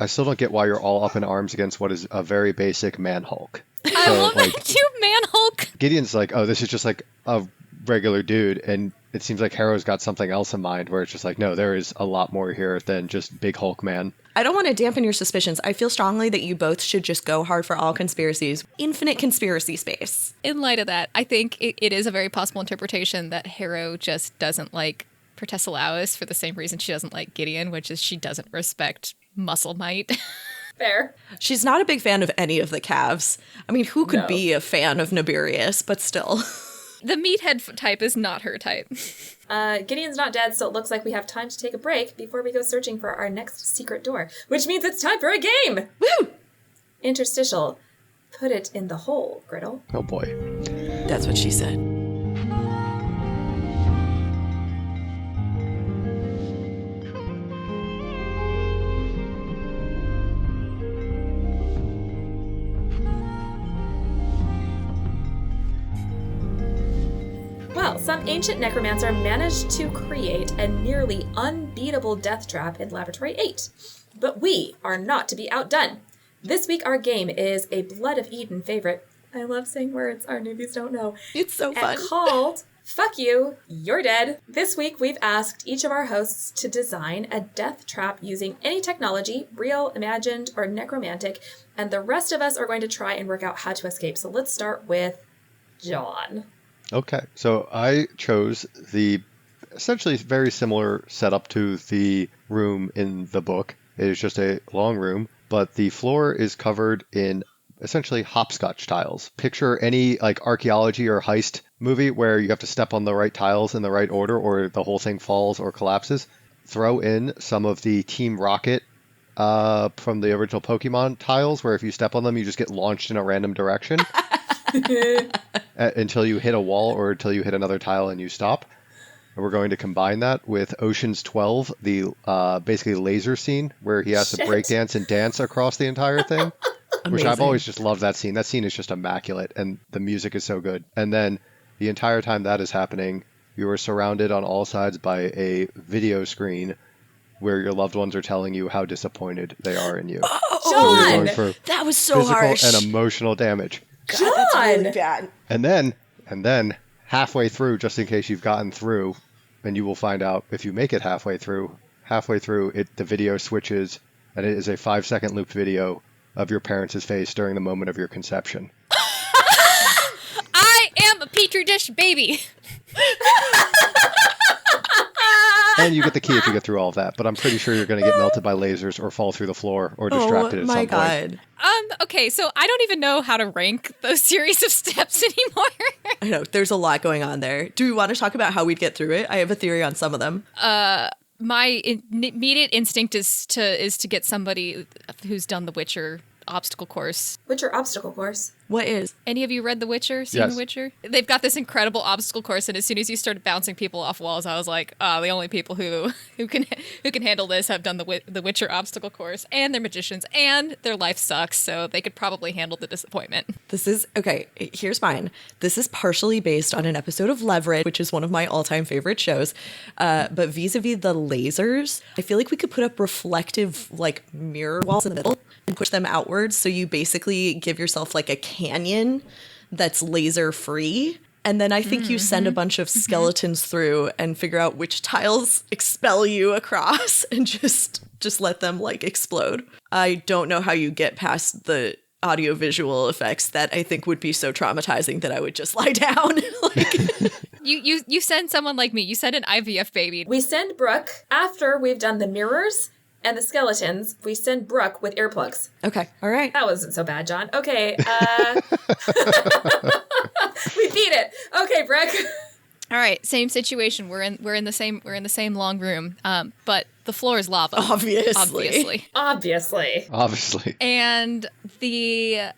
still don't get why you're all up in arms against what is a very basic man Hulk. I love that too, man Hulk. Gideon's like, oh, this is just like a regular dude, and it seems like Harrow's got something else in mind where it's just like, no, there is a lot more here than just big Hulk man. I don't want to dampen your suspicions. I feel strongly that you both should just go hard for all conspiracies. Infinite conspiracy space. In light of that, I think it is a very possible interpretation that Harrow just doesn't like Protesilaus for the same reason she doesn't like Gideon, which is she doesn't respect muscle might. Fair. She's not a big fan of any of the calves. I mean, who could be a fan of Naberius, but still. The meathead type is not her type. Gideon's not dead, so it looks like we have time to take a break before we go searching for our next secret door, which means it's time for a game! Woo! Interstitial. Put it in the hole, Griddle. Oh boy. That's what she said. Well, some ancient necromancer managed to create a nearly unbeatable death trap in Laboratory 8. But we are not to be outdone. This week our game is a Blood of Eden favorite. I love saying words our newbies don't know. It's so fun. Called Fuck You, You're Dead. This week we've asked each of our hosts to design a death trap using any technology, real, imagined, or necromantic, and the rest of us are going to try and work out how to escape. So let's start with John. Okay, so I chose the essentially very similar setup to the room in the book. It is just a long room, but the floor is covered in essentially hopscotch tiles. Picture any like archaeology or heist movie where you have to step on the right tiles in the right order or the whole thing falls or collapses. Throw in some of the Team Rocket from the original Pokemon tiles where if you step on them, you just get launched in a random direction. Until you hit a wall or until you hit another tile and you stop. And we're going to combine that with Ocean's 12, the basically laser scene where he has to breakdance and dance across the entire thing. Which I've always just loved that scene. That scene is just immaculate and the music is so good. And then the entire time that is happening, you are surrounded on all sides by a video screen where your loved ones are telling you how disappointed they are in you. John! So that was so physical harsh. and emotional damage. God, that's really bad. And then halfway through, just in case you've gotten through, and you will find out if you make it halfway through the video switches and it is a 5-second looped video of your parents' face during the moment of your conception. I am a petri dish baby. And you get the key if you get through all of that, but I'm pretty sure you're going to get melted by lasers or fall through the floor or distracted at some point. Oh my God. Okay, so I don't even know how to rank those series of steps anymore. I know, there's a lot going on there. Do we want to talk about how we'd get through it? I have a theory on some of them. My immediate instinct is to get somebody who's done the Witcher obstacle course. Witcher obstacle course? What is? Any of you read The Witcher? Seen Yes. The Witcher? They've got this incredible obstacle course, and as soon as you started bouncing people off walls, I was like, oh, the only people who can handle this have done the Witcher obstacle course, and they're magicians, and their life sucks, so they could probably handle the disappointment. This is, okay, here's mine. This is partially based on an episode of Leverage, which is one of my all-time favorite shows. But vis-a-vis the lasers, I feel like we could put up reflective, like, mirror walls in the middle and push them outwards, so you basically give yourself, like, a canyon that's laser-free. And then I think you send a bunch of skeletons through and figure out which tiles expel you across and just let them, like, explode. I don't know how you get past the audio-visual effects that I think would be so traumatizing that I would just lie down. Like, You send someone like me. You send an IVF baby. We send Brooke, after we've done the mirrors and the skeletons, we send Brooke with earplugs. okay, all right. That wasn't so bad, John. Okay, we beat it. Okay, Brooke. All right, same situation. We're in the same long room, but the floor is lava. Obviously. Obviously. And the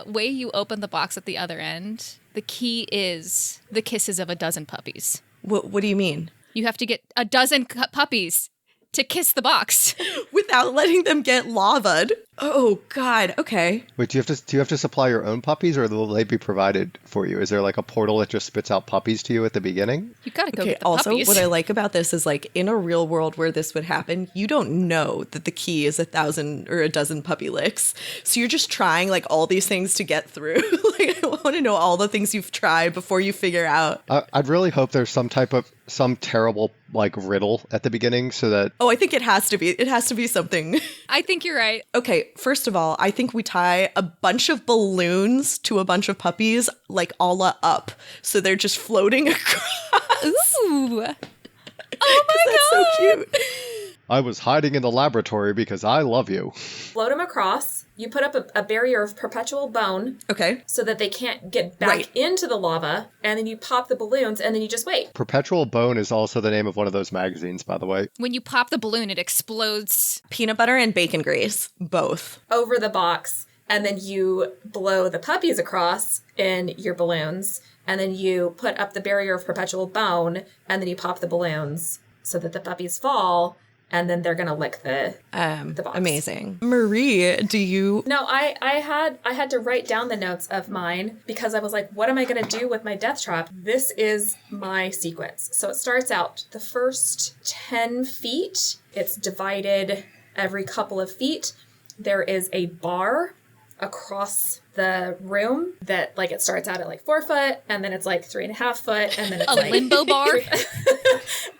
way you open the box at the other end, the key is the kisses of a dozen puppies. What do you mean? You have to get a dozen puppies to kiss the box. Without letting them get lava'd. Oh, God. Okay. Wait, do you have to supply your own puppies, or will they be provided for you? Is there like a portal that just spits out puppies to you at the beginning? You gotta go Okay, get the also, puppies. what I like about this is, like, in a real world where this would happen, you don't know that the key is 1,000 or a dozen puppy licks. So you're just trying, like, all these things to get through. Like, I want to know all the things you've tried before you figure out. I'd really hope there's some terrible, like, riddle at the beginning so that... Oh, I think it has to be. It has to be something. I think you're right. Okay, first of all, I think we tie a bunch of balloons to a bunch of puppies, like, a la Up. So they're just floating across. Ooh. Oh my That's so cute. I was hiding in the laboratory because I love you. Float them across. You put up a barrier of perpetual bone Okay. so that they can't get back Right. into the lava, and then you pop the balloons, and then you just wait. Perpetual Bone is also the name of one of those magazines, by the way. When you pop the balloon, it explodes. Peanut butter and bacon grease. Both. Over the box, and then you blow the puppies across in your balloons, and then you put up the barrier of perpetual bone, and then you pop the balloons so that the puppies fall, and then they're gonna lick the box. Amazing. Marie, do you... No, I had to write down the notes of mine because I was like, what am I gonna do with my death trap? This is my sequence. So it starts out the first 10 feet. It's divided every couple of feet. There is a bar across the room that, like, it starts out at like 4 foot, and then it's like 3.5 foot, and then it's A like limbo bar?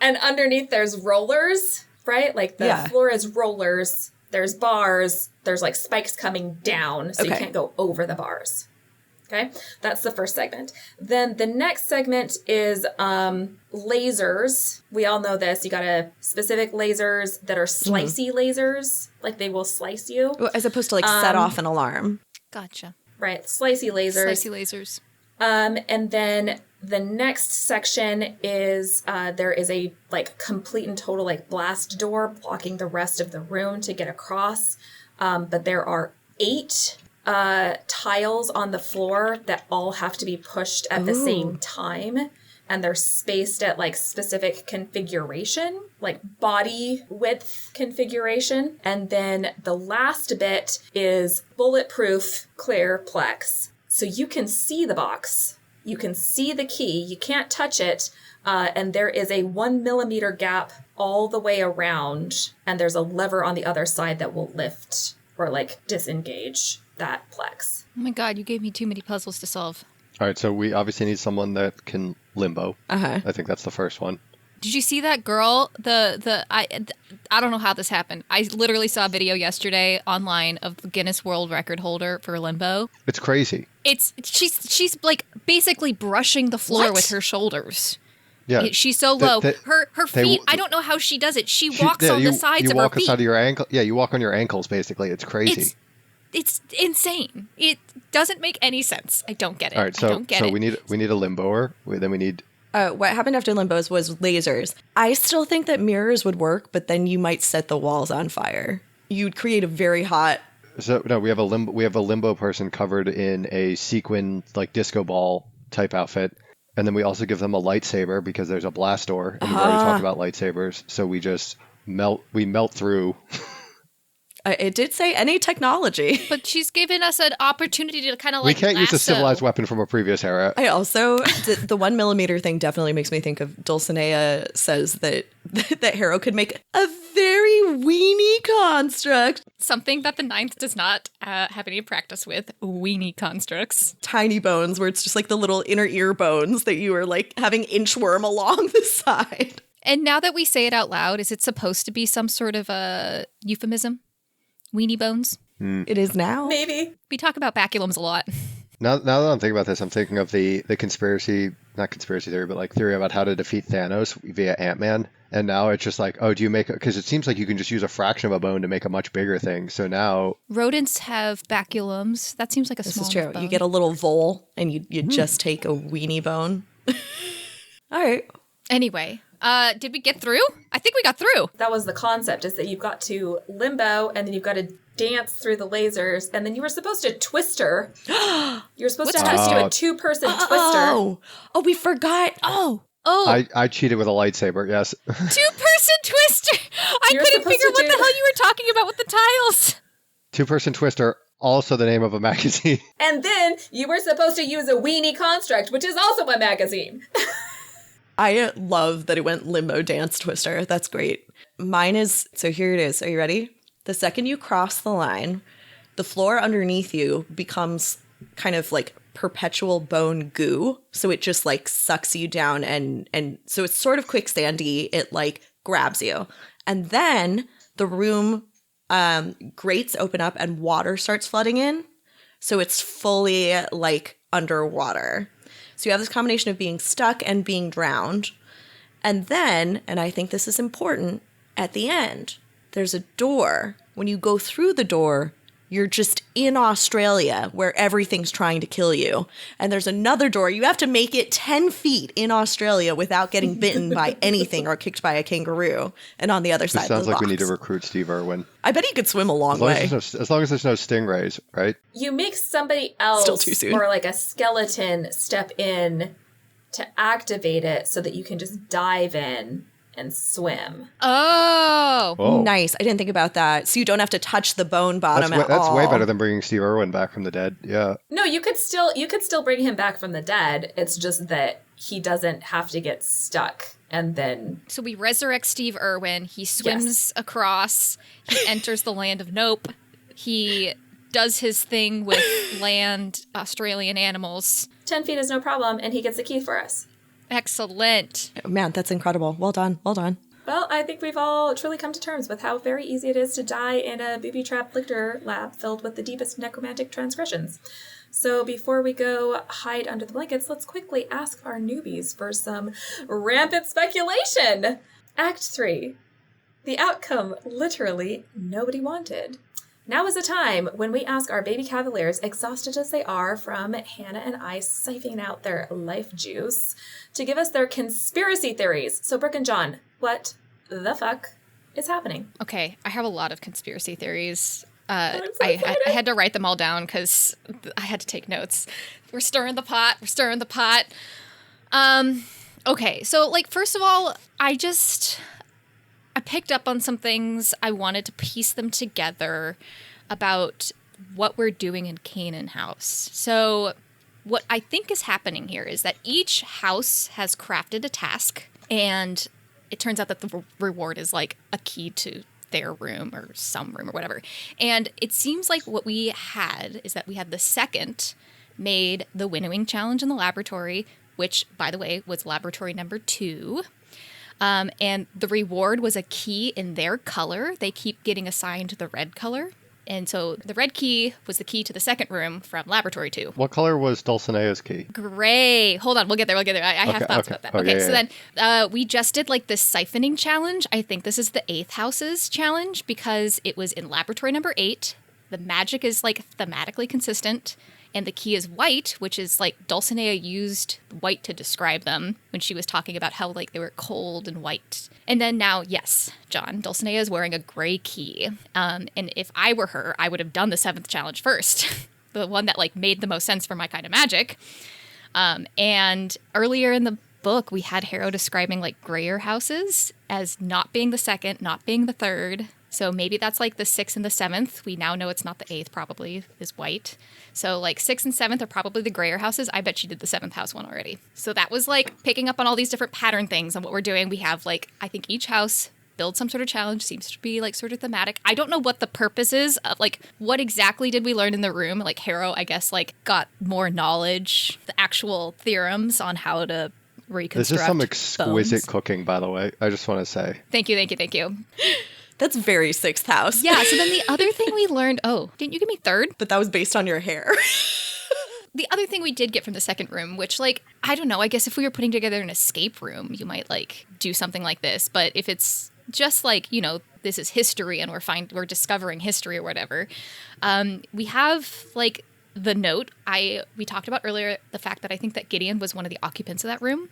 and underneath there's rollers, right? Like the Yeah. floor is rollers, there's bars, there's like spikes coming down, so you Okay. can't go over the bars. Okay, that's the first segment. Then the next segment is lasers. We all know this. You got specific lasers that are slicey lasers, like they will slice you. As opposed to, like, set off an alarm. Gotcha. Right, slicey lasers. Slicey lasers. And then the next section is there is a, like, complete and total, like, blast door blocking the rest of the room to get across. But there are 8 tiles on the floor that all have to be pushed at the same time. And they're spaced at, like, specific configuration, like body width configuration. And then the last bit is bulletproof clear plex. So you can see the box, you can see the key, you can't touch it, and there is a 1 millimeter gap all the way around, and there's a lever on the other side that will lift or, like, disengage that plex. Oh my god, you gave me too many puzzles to solve. All right, so we obviously need someone that can limbo. Uh-huh. I think that's the first one. Did you see that girl? I don't know how this happened. I literally saw a video yesterday online of the Guinness World Record holder for limbo. It's crazy. She's like basically brushing the floor What? with her shoulders. Yeah. She's so low. Her they- feet, I don't know how she does it. She walks on the sides you of her walk feet. aside of your ankle. Yeah, you walk on your ankles, basically. It's crazy. It's insane. It doesn't make any sense. I don't get it. All right, I don't get so it. we need a limboer. Then we need... What happened after limbos was lasers. I still think that mirrors would work, but then you might set the walls on fire. You'd create a very hot So no, we have a limbo person covered in a sequin like disco ball type outfit, and then we also give them a lightsaber because there's a blast door, and we've already talked about lightsabers, so we just melt through. It did say any technology. But she's given us an opportunity to kind of We like can't use a lasso. civilized weapon from a previous era. I also, the 1mm thing definitely makes me think of Dulcinea says that Harrow could make a very weenie construct. Something that the ninth does not have any practice with, weenie constructs. Tiny bones where it's just like the little inner ear bones that you are like having inchworm along the side. And now that we say it out loud, is it supposed to be some sort of a euphemism? Weenie bones? It is now. Maybe. We talk about baculums a lot. Now that I'm thinking about this, I'm thinking of the conspiracy, not conspiracy theory, but like theory about how to defeat Thanos via Ant-Man. And now it's just like, oh, do you make, because it seems like you can just use a fraction of a bone to make a much bigger thing. So now Rodents have baculums. That seems like a This small is true. bone. You get a little vole and you just take a weenie bone. All right. Anyway, did we get through? I think we got through. That was the concept, is that you've got to limbo, and then you've got to dance through the lasers, and then you were supposed to twister. You're supposed to have to do a two-person twister. Oh, we forgot. Oh, I cheated with a lightsaber, yes. two-person twister. I You're couldn't supposed figure to what do- the hell you were talking about with the tiles. Two-person twister, also the name of a magazine. And then you were supposed to use a weenie construct, which is also a magazine. I love that it went limbo dance twister. That's great. Mine is, so here it is. Are you ready? The second you cross the line, the floor underneath you becomes kind of like perpetual bone goo. So it just like sucks you down and so it's sort of quicksandy. It like grabs you. And then the room grates open up and water starts flooding in. So it's fully like underwater. So you have this combination of being stuck and being drowned. And then, and I think this is important, at the end, there's a door. When you go through the door, you're just in Australia where everything's trying to kill you. And there's another door. You have to make it 10 feet in Australia without getting bitten by anything or kicked by a kangaroo. And on the other side, It sounds the like we need to rocks. recruit Steve Irwin. I bet he could swim a long way. As long as there's no stingrays, right? You make somebody else Still too soon. or like a skeleton step in to activate it so that you can just dive in and swim. Oh. Oh. Nice. I didn't think about that. So you don't have to touch the bone bottom at That's all. way better than bringing Steve Irwin back from the dead. Yeah. No, you could still bring him back from the dead. It's just that he doesn't have to get stuck and then So we resurrect Steve Irwin. He swims across. He enters the land of Nope. He does his thing with land Australian animals. 10 feet is no problem, and he gets the key for us. Excellent. Man, that's incredible. Well done. Well done. Well, I think we've all truly come to terms with how very easy it is to die in a booby-trapped Lyctor lab filled with the deepest necromantic transgressions. So before we go hide under the blankets, let's quickly ask our newbies for some rampant speculation. Act 3. The outcome literally nobody wanted. Now is the time when we ask our baby cavaliers, exhausted as they are from Hannah and I siphoning out their life juice, to give us their conspiracy theories. So, Brooke and John, what the fuck is happening? Okay, I have a lot of conspiracy theories. I'm so I excited. had to write them all down because I had to take notes. We're stirring the pot. We're stirring the pot. Okay, so like first of all, I picked up on some things. I wanted to piece them together about what we're doing in Canaan House. So what I think is happening here is that each house has crafted a task, and it turns out that the reward is like a key to their room or some room or whatever. And it seems like what we had is that we had the second made the winnowing challenge in the laboratory, which, by the way, was laboratory number 2. And the reward was a key in their color. They keep getting assigned the red color. And so the red key was the key to the second room from laboratory 2. What color was Dulcinea's key? Gray. Hold on, we'll get there. I have thoughts about that. Okay, yeah. so then we just did like this siphoning challenge. I think this is the 8th house's challenge because it was in laboratory number 8. The magic is like thematically consistent. and the key is white, which is like Dulcinea used white to describe them when she was talking about how like they were cold and white. And then now, yes, John, Dulcinea is wearing a gray key. And if I were her, I would have done the 7th challenge first. The one that like made the most sense for my kind of magic. And earlier in the book, we had Harrow describing like grayer houses as not being the 2nd, not being the 3rd. So maybe that's like the 6th and the 7th. We now know it's not the 8th, probably, is white. So like 6th and 7th are probably the grayer houses. I bet she did the 7th house one already. So that was like picking up on all these different pattern things. And what we're doing, we have like, I think each house build some sort of challenge, seems to be like sort of thematic. I don't know what the purpose is of like, what exactly did we learn in the room? Like Harrow, I guess, like got more knowledge, the actual theorems on how to reconstruct. This is some exquisite bones. cooking, by the way. I just want to say. Thank you. That's very 6th house. Yeah, so then the other thing we learned, didn't you give me 3rd? But that was based on your hair. The other thing we did get from the 2nd room, which like, I don't know, I guess if we were putting together an escape room, you might like do something like this. But if it's just like, you know, this is history and we're discovering history or whatever, we have like the note we talked about earlier, the fact that I think that Gideon was one of the occupants of that room,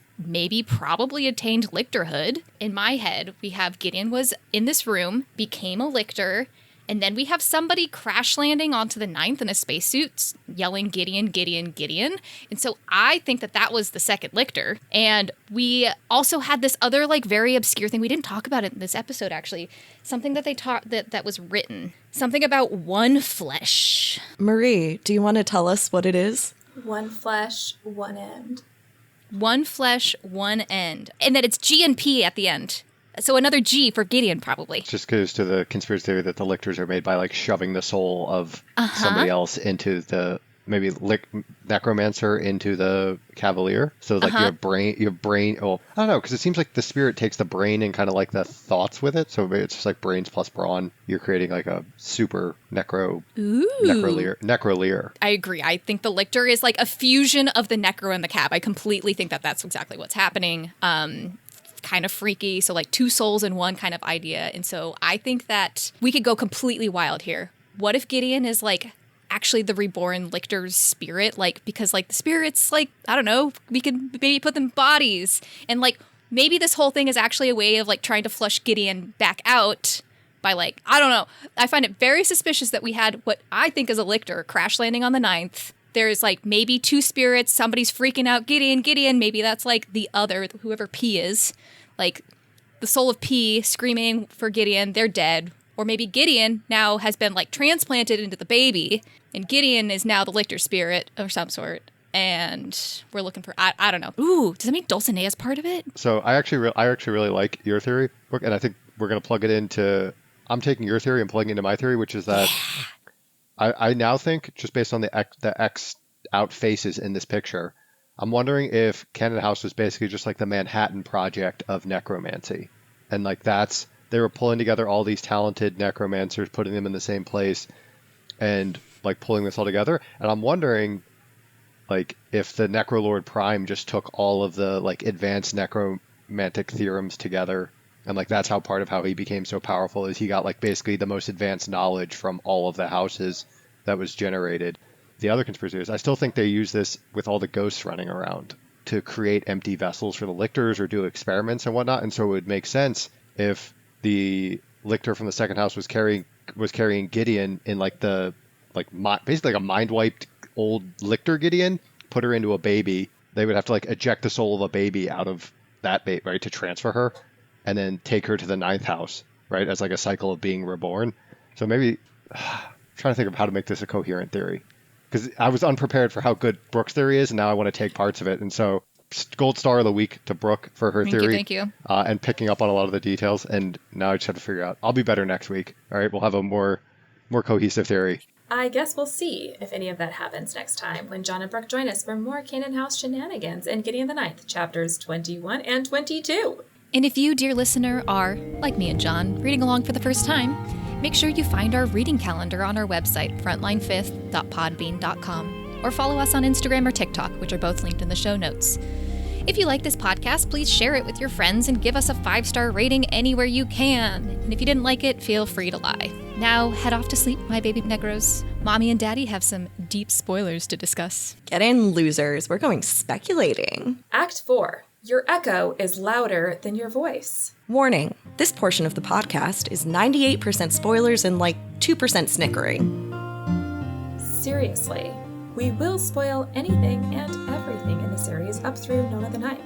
probably attained lictorhood. In my head, we have Gideon was in this room, became a lictor, and then we have somebody crash landing onto the 9th in a spacesuit yelling Gideon, Gideon, Gideon. And so I think that was the 2nd lictor. And we also had this other like very obscure thing. We didn't talk about it in this episode, actually. Something that they taught that was written. Something about one flesh. Marie, do you want to tell us what it is? One flesh, one end. One flesh, one end. And that it's G and P at the end. So another G for Gideon, probably. It just goes to the conspiracy theory that the lictors are made by like shoving the soul of somebody else into the necromancer into the cavalier. So like your brain. Oh, I don't know, because it seems like the spirit takes the brain and kind of like the thoughts with it. So maybe it's just like brains plus brawn. You're creating like a super necroleer. I agree. I think the lictor is like a fusion of the necro and the cav. I completely think that that's exactly what's happening. Kind of freaky. So like 2 souls in one kind of idea. And so I think that we could go completely wild here. What if Gideon is like actually the reborn lictor's spirit? Like, because like the spirits, like, I don't know, we could maybe put them in bodies. And like, maybe this whole thing is actually a way of like trying to flush Gideon back out by like, I don't know. I find it very suspicious that we had what I think is a lictor crash landing on the 9th. There's like maybe 2 spirits. Somebody's freaking out. Gideon. Maybe that's like the other, whoever P is. Like the soul of P screaming for Gideon. They're dead. Or maybe Gideon now has been like transplanted into the baby. And Gideon is now the lictor spirit of some sort. And we're looking for, I don't know. Ooh, does that mean Dulcinea is part of it? So I actually really like your theory, Brooke, and I think we're going to plug it into, I'm taking your theory and plugging it into my theory, which is that I now think, just based on the X out faces in this picture, I'm wondering if Cannon House was basically just like the Manhattan Project of necromancy. And like they were pulling together all these talented necromancers, putting them in the same place and like pulling this all together. And I'm wondering like if the Necrolord Prime just took all of the like advanced necromantic theorems together. And like that's part of how he became so powerful, is he got like basically the most advanced knowledge from all of the houses that was generated. The other conspiracy is I still think they use this with all the ghosts running around to create empty vessels for the lictors or do experiments and whatnot. And so it would make sense if the lictor from the 2nd house was carrying Gideon in like basically like a mind wiped old lictor Gideon, put her into a baby. They would have to like eject the soul of a baby out of that baby, right, to transfer her, and then take her to the 9th house, right, as like a cycle of being reborn. So maybe I'm trying to think of how to make this a coherent theory, because I was unprepared for how good Brooke's theory is, and now I want to take parts of it. And so gold star of the week to Brooke for her theory. Thank you. And picking up on a lot of the details. And now I just have to figure out. I'll be better next week. All right, we'll have a more cohesive theory. I guess we'll see if any of that happens next time when John and Brooke join us for more Cannon House shenanigans in Gideon the Ninth, chapters 21 and 22. And if you, dear listener, are, like me and John, reading along for the first time, make sure you find our reading calendar on our website, frontlinefifth.podbean.com, or follow us on Instagram or TikTok, which are both linked in the show notes. If you like this podcast, please share it with your friends and give us a 5-star rating anywhere you can. And if you didn't like it, feel free to lie. Now head off to sleep, my baby necros. Mommy and Daddy have some deep spoilers to discuss. Get in, losers. We're going speculating. Act 4. Your echo is louder than your voice. Warning, this portion of the podcast is 98% spoilers and like 2% snickering. Seriously, we will spoil anything and everything in the series up through Nona the Ninth.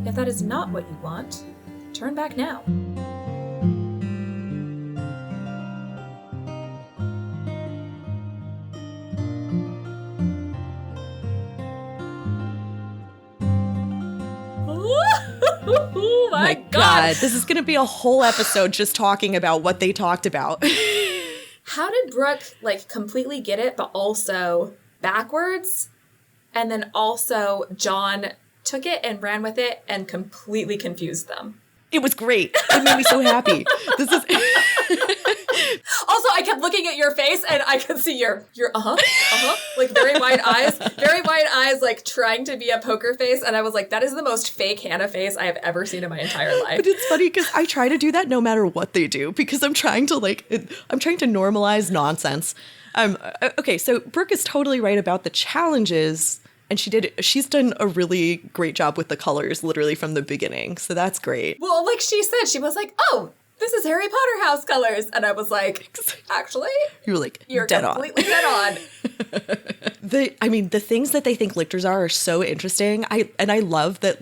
If that is not what you want, turn back now. Oh my God. This is going to be a whole episode just talking about what they talked about. How did Brooke, completely get it, but also backwards? And then also John took it and ran with it and completely confused them. It was great. It made me so happy. This is... Also, I kept looking at your face and I could see your very wide eyes, trying to be a poker face. And I was like, that is the most fake Hannah face I have ever seen in my entire life. But it's funny because I try to do that no matter what they do because I'm trying to normalize nonsense. Okay, so Brooke is totally right about the challenges. And she's done a really great job with the colors literally from the beginning. So that's great. Well, like she said, she was like, oh, this is Harry Potter house colors. And I was like, actually? You were like, you're dead completely dead on. The things that they think lictors are so interesting. I love that,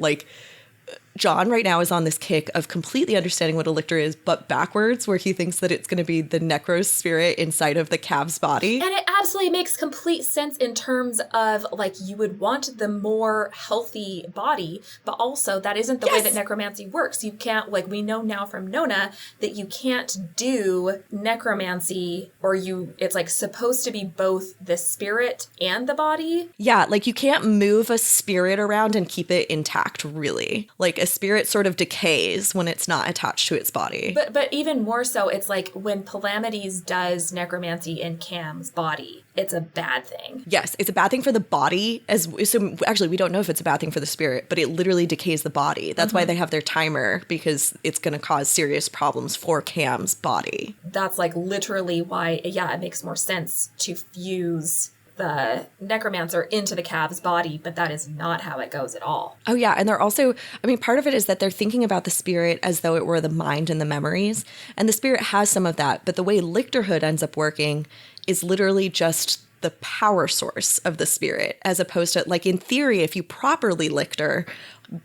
John right now is on this kick of completely understanding what a lictor is, but backwards, where he thinks that it's going to be the necros spirit inside of the calf's body. And it absolutely makes complete sense in terms of, you would want the more healthy body, but also that isn't the way that necromancy works. You can't, we know now from Nona that you can't do necromancy, or it's, supposed to be both the spirit and the body. Yeah, you can't move a spirit around and keep it intact, really. A spirit sort of decays when it's not attached to its body. But even more so, it's when Palamides does necromancy in Cam's body, it's a bad thing. Yes, it's a bad thing for the body. So actually, we don't know if it's a bad thing for the spirit, but it literally decays the body. That's why they have their timer, because it's going to cause serious problems for Cam's body. That's literally why, it makes more sense to fuse the necromancer into the calf's body, but that is not how it goes at all. Oh yeah, and they're also, part of it is that they're thinking about the spirit as though it were the mind and the memories, and the spirit has some of that, but the way lictorhood ends up working is literally just the power source of the spirit, as opposed to, in theory, if you properly lictor,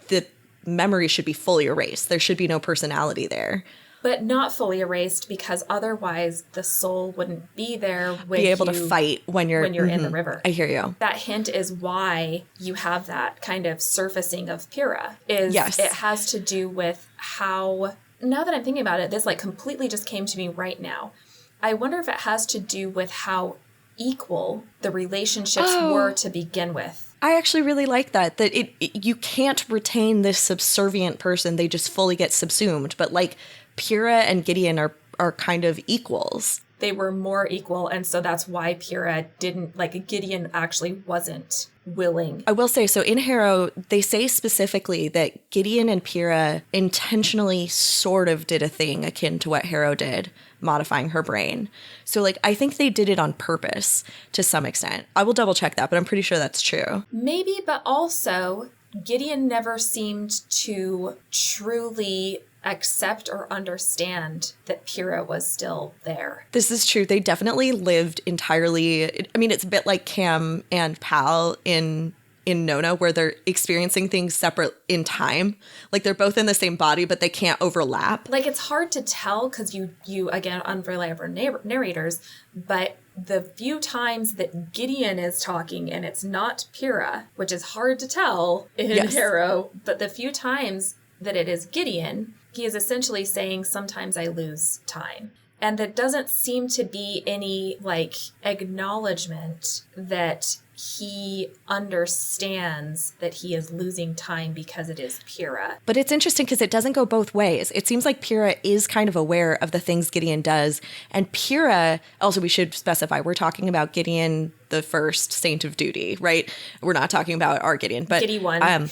the memory should be fully erased. There should be no personality there. But not fully erased, because otherwise the soul wouldn't be there with be able to fight when you're in the river. I hear you. That hint is why you have that kind of surfacing of Pyrrha. It has to do with how, now that I'm thinking about it, this completely just came to me right now. I wonder if it has to do with how equal the relationships were to begin with. I actually really like that you can't retain this subservient person. They just fully get subsumed. But Pyrrha and Gideon are kind of equals. They were more equal, and so that's why Pyrrha didn't, Gideon actually wasn't willing. I will say, so in Harrow, they say specifically that Gideon and Pyrrha intentionally sort of did a thing akin to what Harrow did, modifying her brain. So, I think they did it on purpose to some extent. I will double check that, but I'm pretty sure that's true. Maybe, but also, Gideon never seemed to truly accept or understand that Pyrrha was still there. This is true. They definitely lived entirely. It's a bit like Cam and Pal in Nona, where they're experiencing things separate in time. They're both in the same body, but they can't overlap. It's hard to tell because you again, unreliable narrators, but the few times that Gideon is talking and it's not Pyrrha, which is hard to tell in Harrow, but the few times that it is Gideon, he is essentially saying, sometimes I lose time. And there doesn't seem to be any, acknowledgement that he understands that he is losing time because it is Pyrrha. But it's interesting because it doesn't go both ways. It seems like Pyrrha is kind of aware of the things Gideon does. And Pyrrha, also we should specify, we're talking about Gideon, the first saint of duty, right? We're not talking about our Gideon. But Giddy one.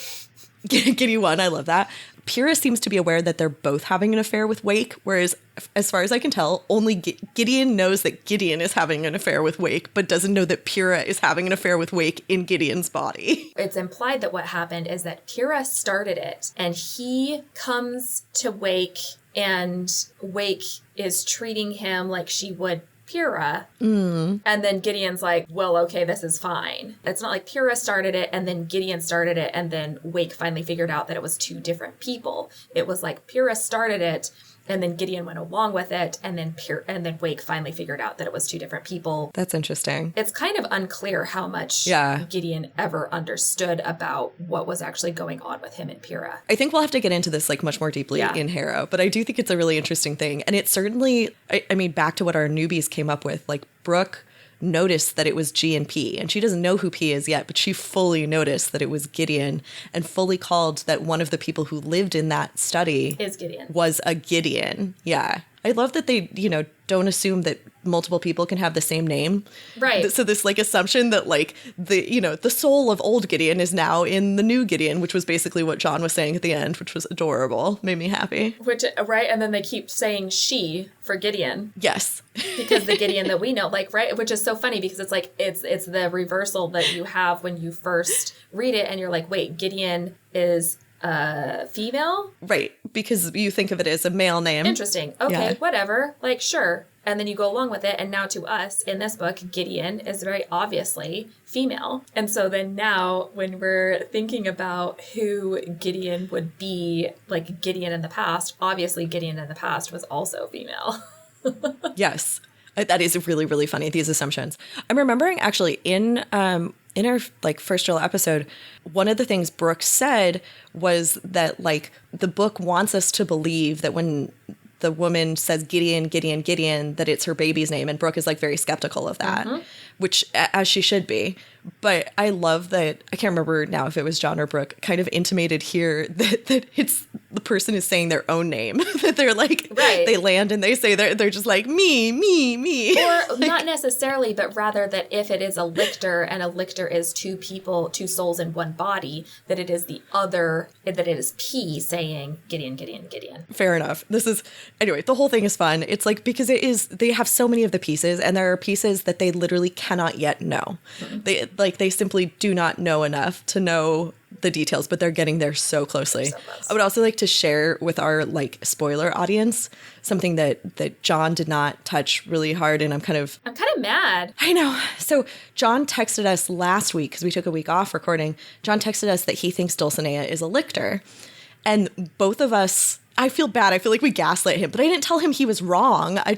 Giddy one, I love that. Pyrrha seems to be aware that they're both having an affair with Wake, whereas, as far as I can tell, only Gideon knows that Gideon is having an affair with Wake, but doesn't know that Pyrrha is having an affair with Wake in Gideon's body. It's implied that what happened is that Pyrrha started it, and he comes to Wake, and Wake is treating him like she would Pyrrha. And then Gideon's like, well, okay, this is fine. It's not like Pyrrha started it and then Gideon started it and then Wake finally figured out that it was two different people. It was like Pyrrha started it and then Gideon went along with it, and then Wake finally figured out that it was two different people. That's interesting. It's kind of unclear how much Gideon ever understood about what was actually going on with him and Pyrrha. I think we'll have to get into this like much more deeply in Harrow, but I do think it's a really interesting thing. And it's certainly, I mean, back to what our newbies came up with, like Brooke noticed that it was G and P, and she doesn't know who P is yet, but she fully noticed that it was Gideon and fully called that one of the people who lived in that study Is Gideon. Was a Gideon. Yeah. I love that they, don't assume that multiple people can have the same name. Right. So this like assumption that like the soul of old Gideon is now in the new Gideon, which was basically what John was saying at the end, which was adorable. Made me happy. Right. And then they keep saying she for Gideon. Yes. Because the Gideon that we know, like, right, which is so funny because it's like, it's the reversal that you have when you first read it and you're like, wait, Gideon is female? Right. Because you think of it as a male name. Interesting. Okay, whatever. Like, sure. And then you go along with it. And now to us in this book, Gideon is very obviously female. And so then now when we're thinking about who Gideon would be, like Gideon in the past, obviously Gideon in the past was also female. Yes. That is really, really funny, these assumptions. I'm remembering actually in our like first real episode, one of the things Brooke said was that like the book wants us to believe that when the woman says Gideon, Gideon, Gideon, that it's her baby's name. And Brooke is like very skeptical of that, which as she should be. But I love that, I can't remember now if it was John or Brooke, kind of intimated here that it's the person is saying their own name. That they're like, they land and they say they're just like, me. Or not necessarily, but rather that if it is a Lyctor and a Lyctor is two people, two souls in one body, that it is the other, that it is P saying Gideon, Gideon, Gideon. Fair enough. Anyway, the whole thing is fun. It's like, because they have so many of the pieces and there are pieces that they literally cannot yet know. They simply do not know enough to know the details, but they're getting there so closely. So I would also like to share with our like spoiler audience something that John did not touch really hard, and I'm kind of mad. I know. So John texted us last week because we took a week off recording. John texted us that he thinks Dulcinea is a Lyctor, and both of us. I feel bad. I feel like we gaslit him, but I didn't tell him he was wrong. I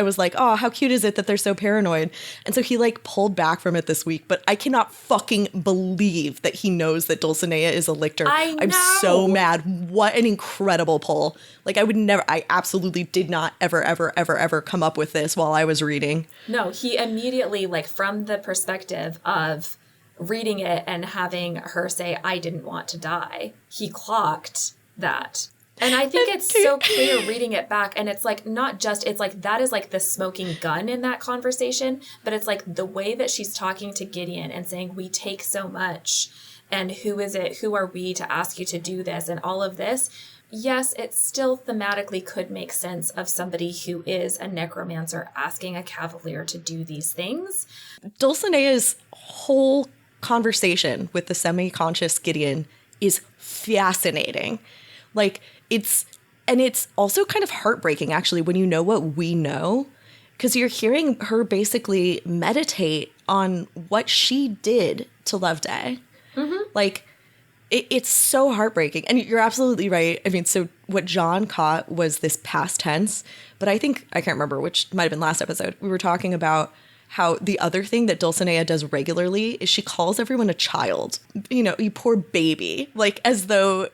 was like, oh, how cute is it that they're so paranoid? And so he like pulled back from it this week, but I cannot fucking believe that he knows that Dulcinea is a Lyctor. I'm so mad. What an incredible pull. Like I absolutely did not ever come up with this while I was reading. No, he immediately, like from the perspective of reading it and having her say, I didn't want to die, he clocked that. And I think it's so clear reading it back. And it's like, not just, it's like, that is like the smoking gun in that conversation. But it's like the way that she's talking to Gideon and saying, we take so much. And who is it? Who are we to ask you to do this? And all of this. Yes, it still thematically could make sense of somebody who is a necromancer asking a cavalier to do these things. Dulcinea's whole conversation with the semi-conscious Gideon is fascinating. Like, it's also kind of heartbreaking, actually, when you know what we know, because you're hearing her basically meditate on what she did to Loveday. Like, it's so heartbreaking. And you're absolutely right. I mean, so what John caught was this past tense, but I can't remember, which might have been last episode. We were talking about how the other thing that Dulcinea does regularly is she calls everyone a child. You poor baby. Like, as though,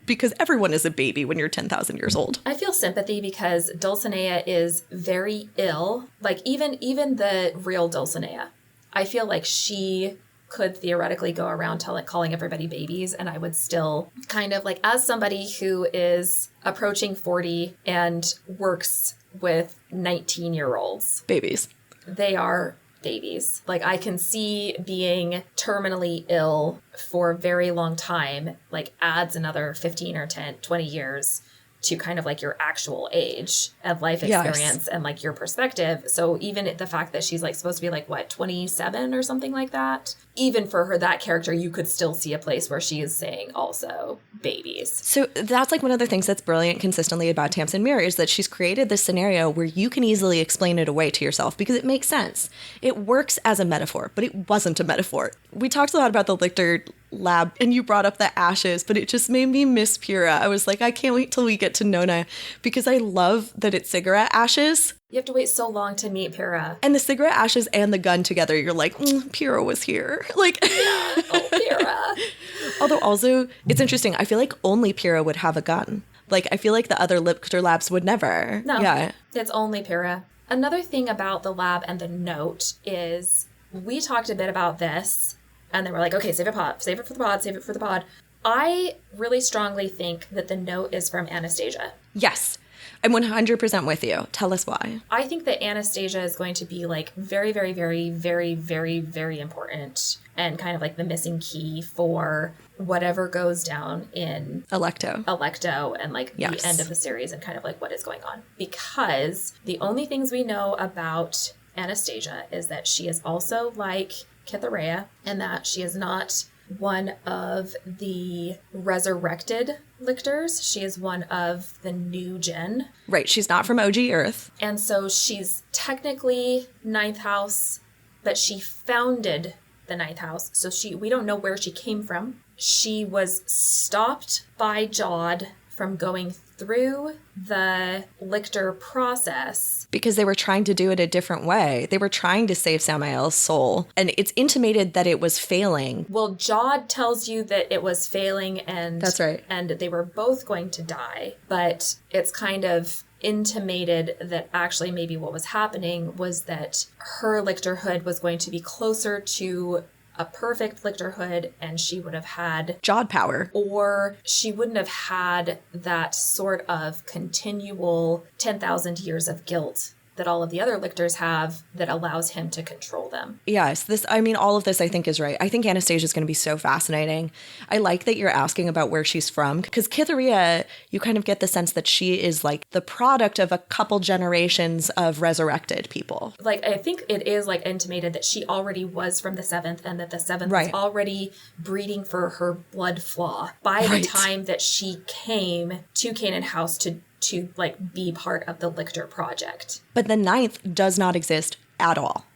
because everyone is a baby when you're 10,000 years old. I feel sympathy because Dulcinea is very ill. Like, even the real Dulcinea, I feel like she could theoretically go around calling everybody babies, and I would still kind of like, as somebody who is approaching 40 and works with 19-year-olds. Babies. They are babies. Like, I can see being terminally ill for a very long time, like, adds another 15 or 10, 20 years to kind of like your actual age of life experience and like your perspective. So even the fact that she's like supposed to be like, what, 27 or something like that, even for her, that character, you could still see a place where she is saying also babies. So that's like one of the things that's brilliant consistently about Tamsin Muir is that she's created this scenario where you can easily explain it away to yourself because it makes sense. It works as a metaphor, but it wasn't a metaphor. We talked a lot about the Lyctor lab and you brought up the ashes, but it just made me miss Pyrrha. I was like, I can't wait till we get to Nona because I love that it's cigarette ashes. You have to wait so long to meet Pyrrha. And the cigarette ashes and the gun together, you're like, Pyrrha was here. Like, oh, Pyrrha. Although also, it's interesting. I feel like only Pyrrha would have a gun. Like, I feel like the other Lyctor labs would never. No, yeah. It's only Pyrrha. Another thing about the lab and the note is we talked a bit about this and then we're like, okay, save it for the pod. I really strongly think that the note is from Anastasia. Yes. I'm 100% with you. Tell us why. I think that Anastasia is going to be like very, very, very, very, very, very important and kind of like the missing key for whatever goes down in Electo and like the end of the series and kind of like what is going on. Because the only things we know about Anastasia is that she is also like Cytherea and that she is not one of the resurrected Lictors. She is one of the new gen. Right. She's not from OG Earth. And so she's technically Ninth House, but she founded the Ninth House. So we don't know where she came from. She was stopped by Jod from going through the Lyctor process. Because they were trying to do it a different way. They were trying to save Samael's soul. And it's intimated that it was failing. Well, Jod tells you that it was failing and that's right. And they were both going to die. But it's kind of intimated that actually maybe what was happening was that her Lictorhood was going to be closer to a perfect Lictorhood and she would have had Jod power. Or she wouldn't have had that sort of continual 10,000 years of guilt that all of the other Lictors have that allows him to control them. Yes, all of this I think is right. I think Anastasia is going to be so fascinating. I like that you're asking about where she's from because Cytherea, you kind of get the sense that she is like the product of a couple generations of resurrected people. Like, I think it is like intimated that she already was from the Seventh and that the Seventh was already breeding for her blood flaw by the time that she came to Canaan House to like be part of the Lyctor project. But the Ninth does not exist at all.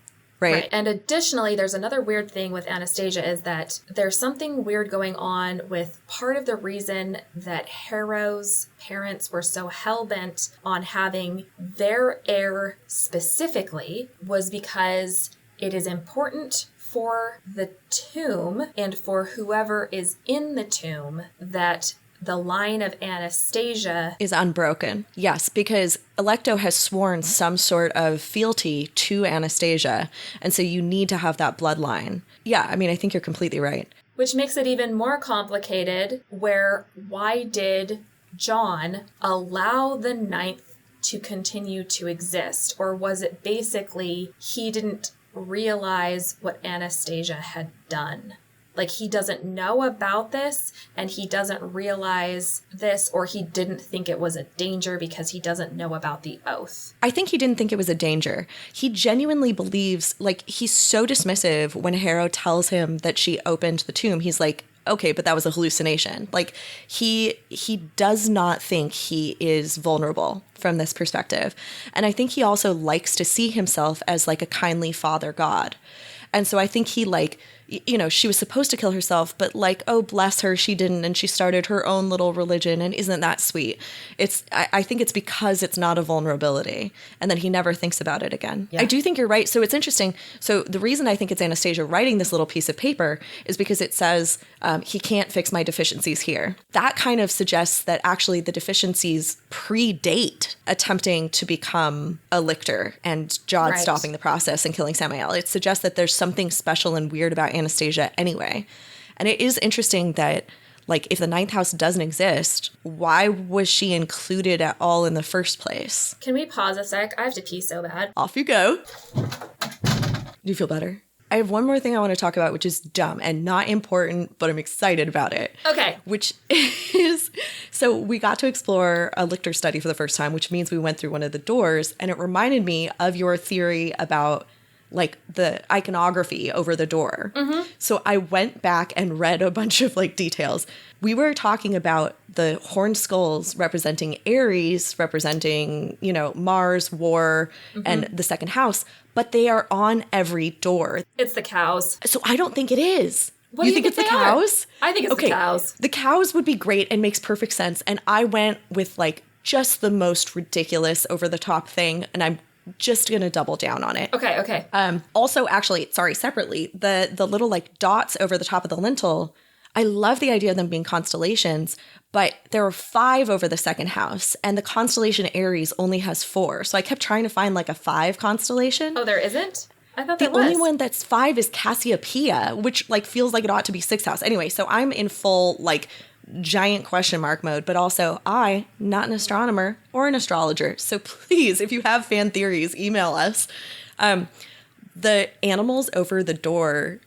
Right. And additionally, there's another weird thing with Anastasia is that there's something weird going on with part of the reason that Harrow's parents were so hell-bent on having their heir specifically was because it is important for the tomb and for whoever is in the tomb that the line of Anastasia is unbroken. Yes, because Electo has sworn some sort of fealty to Anastasia. And so you need to have that bloodline. Yeah, I mean, I think you're completely right. Which makes it even more complicated why did John allow the Ninth to continue to exist? Or was it basically he didn't realize what Anastasia had done? Like, he doesn't know about this and he doesn't realize this, or he didn't think it was a danger because he doesn't know about the oath. I think he didn't think it was a danger. He genuinely believes, like, he's so dismissive when Harrow tells him that she opened the tomb. He's like, okay, but that was a hallucination. Like, he does not think he is vulnerable from this perspective. And I think he also likes to see himself as like a kindly father god. And so I think he like, you know, she was supposed to kill herself, but like, oh, bless her, she didn't. And she started her own little religion. And isn't that sweet? I think it's because it's not a vulnerability. And then he never thinks about it again. Yeah. I do think you're right. So it's interesting. So the reason I think it's Anastasia writing this little piece of paper is because it says he can't fix my deficiencies here. That kind of suggests that actually the deficiencies predate attempting to become a Lyctor and Jod stopping the process and killing Samael. It suggests that there's something special and weird about Anastasia anyway. And it is interesting that, like, if the Ninth House doesn't exist, why was she included at all in the first place? Can we pause a sec? I have to pee so bad. Off you go. Do you feel better? I have one more thing I want to talk about, which is dumb and not important, but I'm excited about it. Okay. Which is, so we got to explore a Lyctor study for the first time, which means we went through one of the doors, and it reminded me of your theory about like the iconography over the door. So I went back and read a bunch of like details. We were talking about the horned skulls representing Aries, representing, you know, Mars, war, and the second house, but they are on every door. It's the cows. So I don't think it is. What do you think it's the they are? cows? I think it's the cows. The cows would be great and makes perfect sense. And I went with like just the most ridiculous over the top thing, and I'm just gonna double down on it. Okay. Also, actually, sorry, separately, the little like dots over the top of the lintel, I love the idea of them being constellations, but there are 5 over the second house, and the constellation Aries only has 4. So I kept trying to find like a 5 constellation. Oh, there isn't? I thought The there was. only one that's 5 is Cassiopeia, which like feels like it ought to be 6th house. Anyway, so I'm in full like giant question mark mode, but also not an astronomer or an astrologer. So please, if you have fan theories, email us. The animals over the door,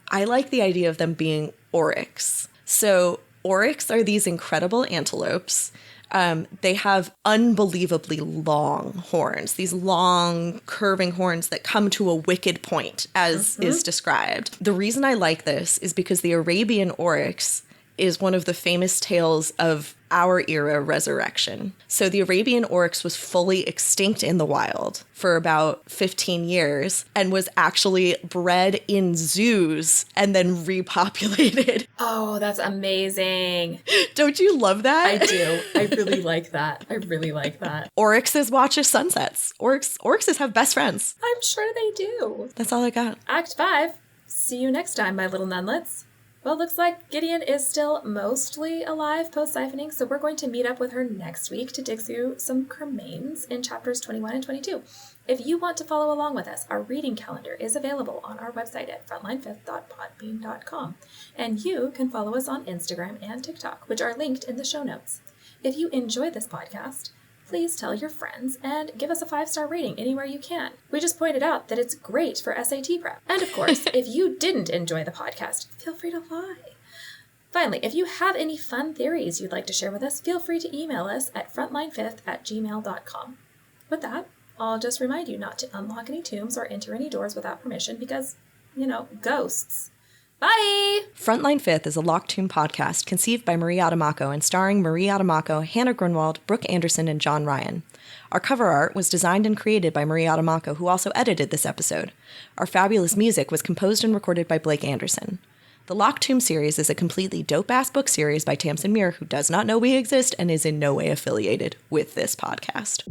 I like the idea of them being oryx. So oryx are these incredible antelopes. They have unbelievably long horns, these long curving horns that come to a wicked point, as is described. The reason I like this is because the Arabian oryx is one of the famous tales of our era resurrection. So the Arabian oryx was fully extinct in the wild for about 15 years and was actually bred in zoos and then repopulated. Oh, that's amazing. Don't you love that? I do. I really like that. Oryxes watch sunsets. Oryxes have best friends. I'm sure they do. That's all I got. Act 5. See you next time, my little nunlets. Well, looks like Gideon is still mostly alive post-siphoning, so we're going to meet up with her next week to dig through some cremains in chapters 21 and 22. If you want to follow along with us, our reading calendar is available on our website at frontlinefifth.podbean.com, and you can follow us on Instagram and TikTok, which are linked in the show notes. If you enjoyed this podcast, please tell your friends and give us a 5-star rating anywhere you can. We just pointed out that it's great for SAT prep. And of course, if you didn't enjoy the podcast, feel free to lie. Finally, if you have any fun theories you'd like to share with us, feel free to email us at frontlinefifth@gmail.com. With that, I'll just remind you not to unlock any tombs or enter any doors without permission because, ghosts. Bye! Frontline Fifth is a Locked Tomb podcast conceived by Marie Adamako and starring Marie Adamako, Hannah Grunwald, Brooke Anderson, and John Ryan. Our cover art was designed and created by Marie Adamako, who also edited this episode. Our fabulous music was composed and recorded by Blake Anderson. The Locked Tomb series is a completely dope-ass book series by Tamsin Muir, who does not know we exist and is in no way affiliated with this podcast.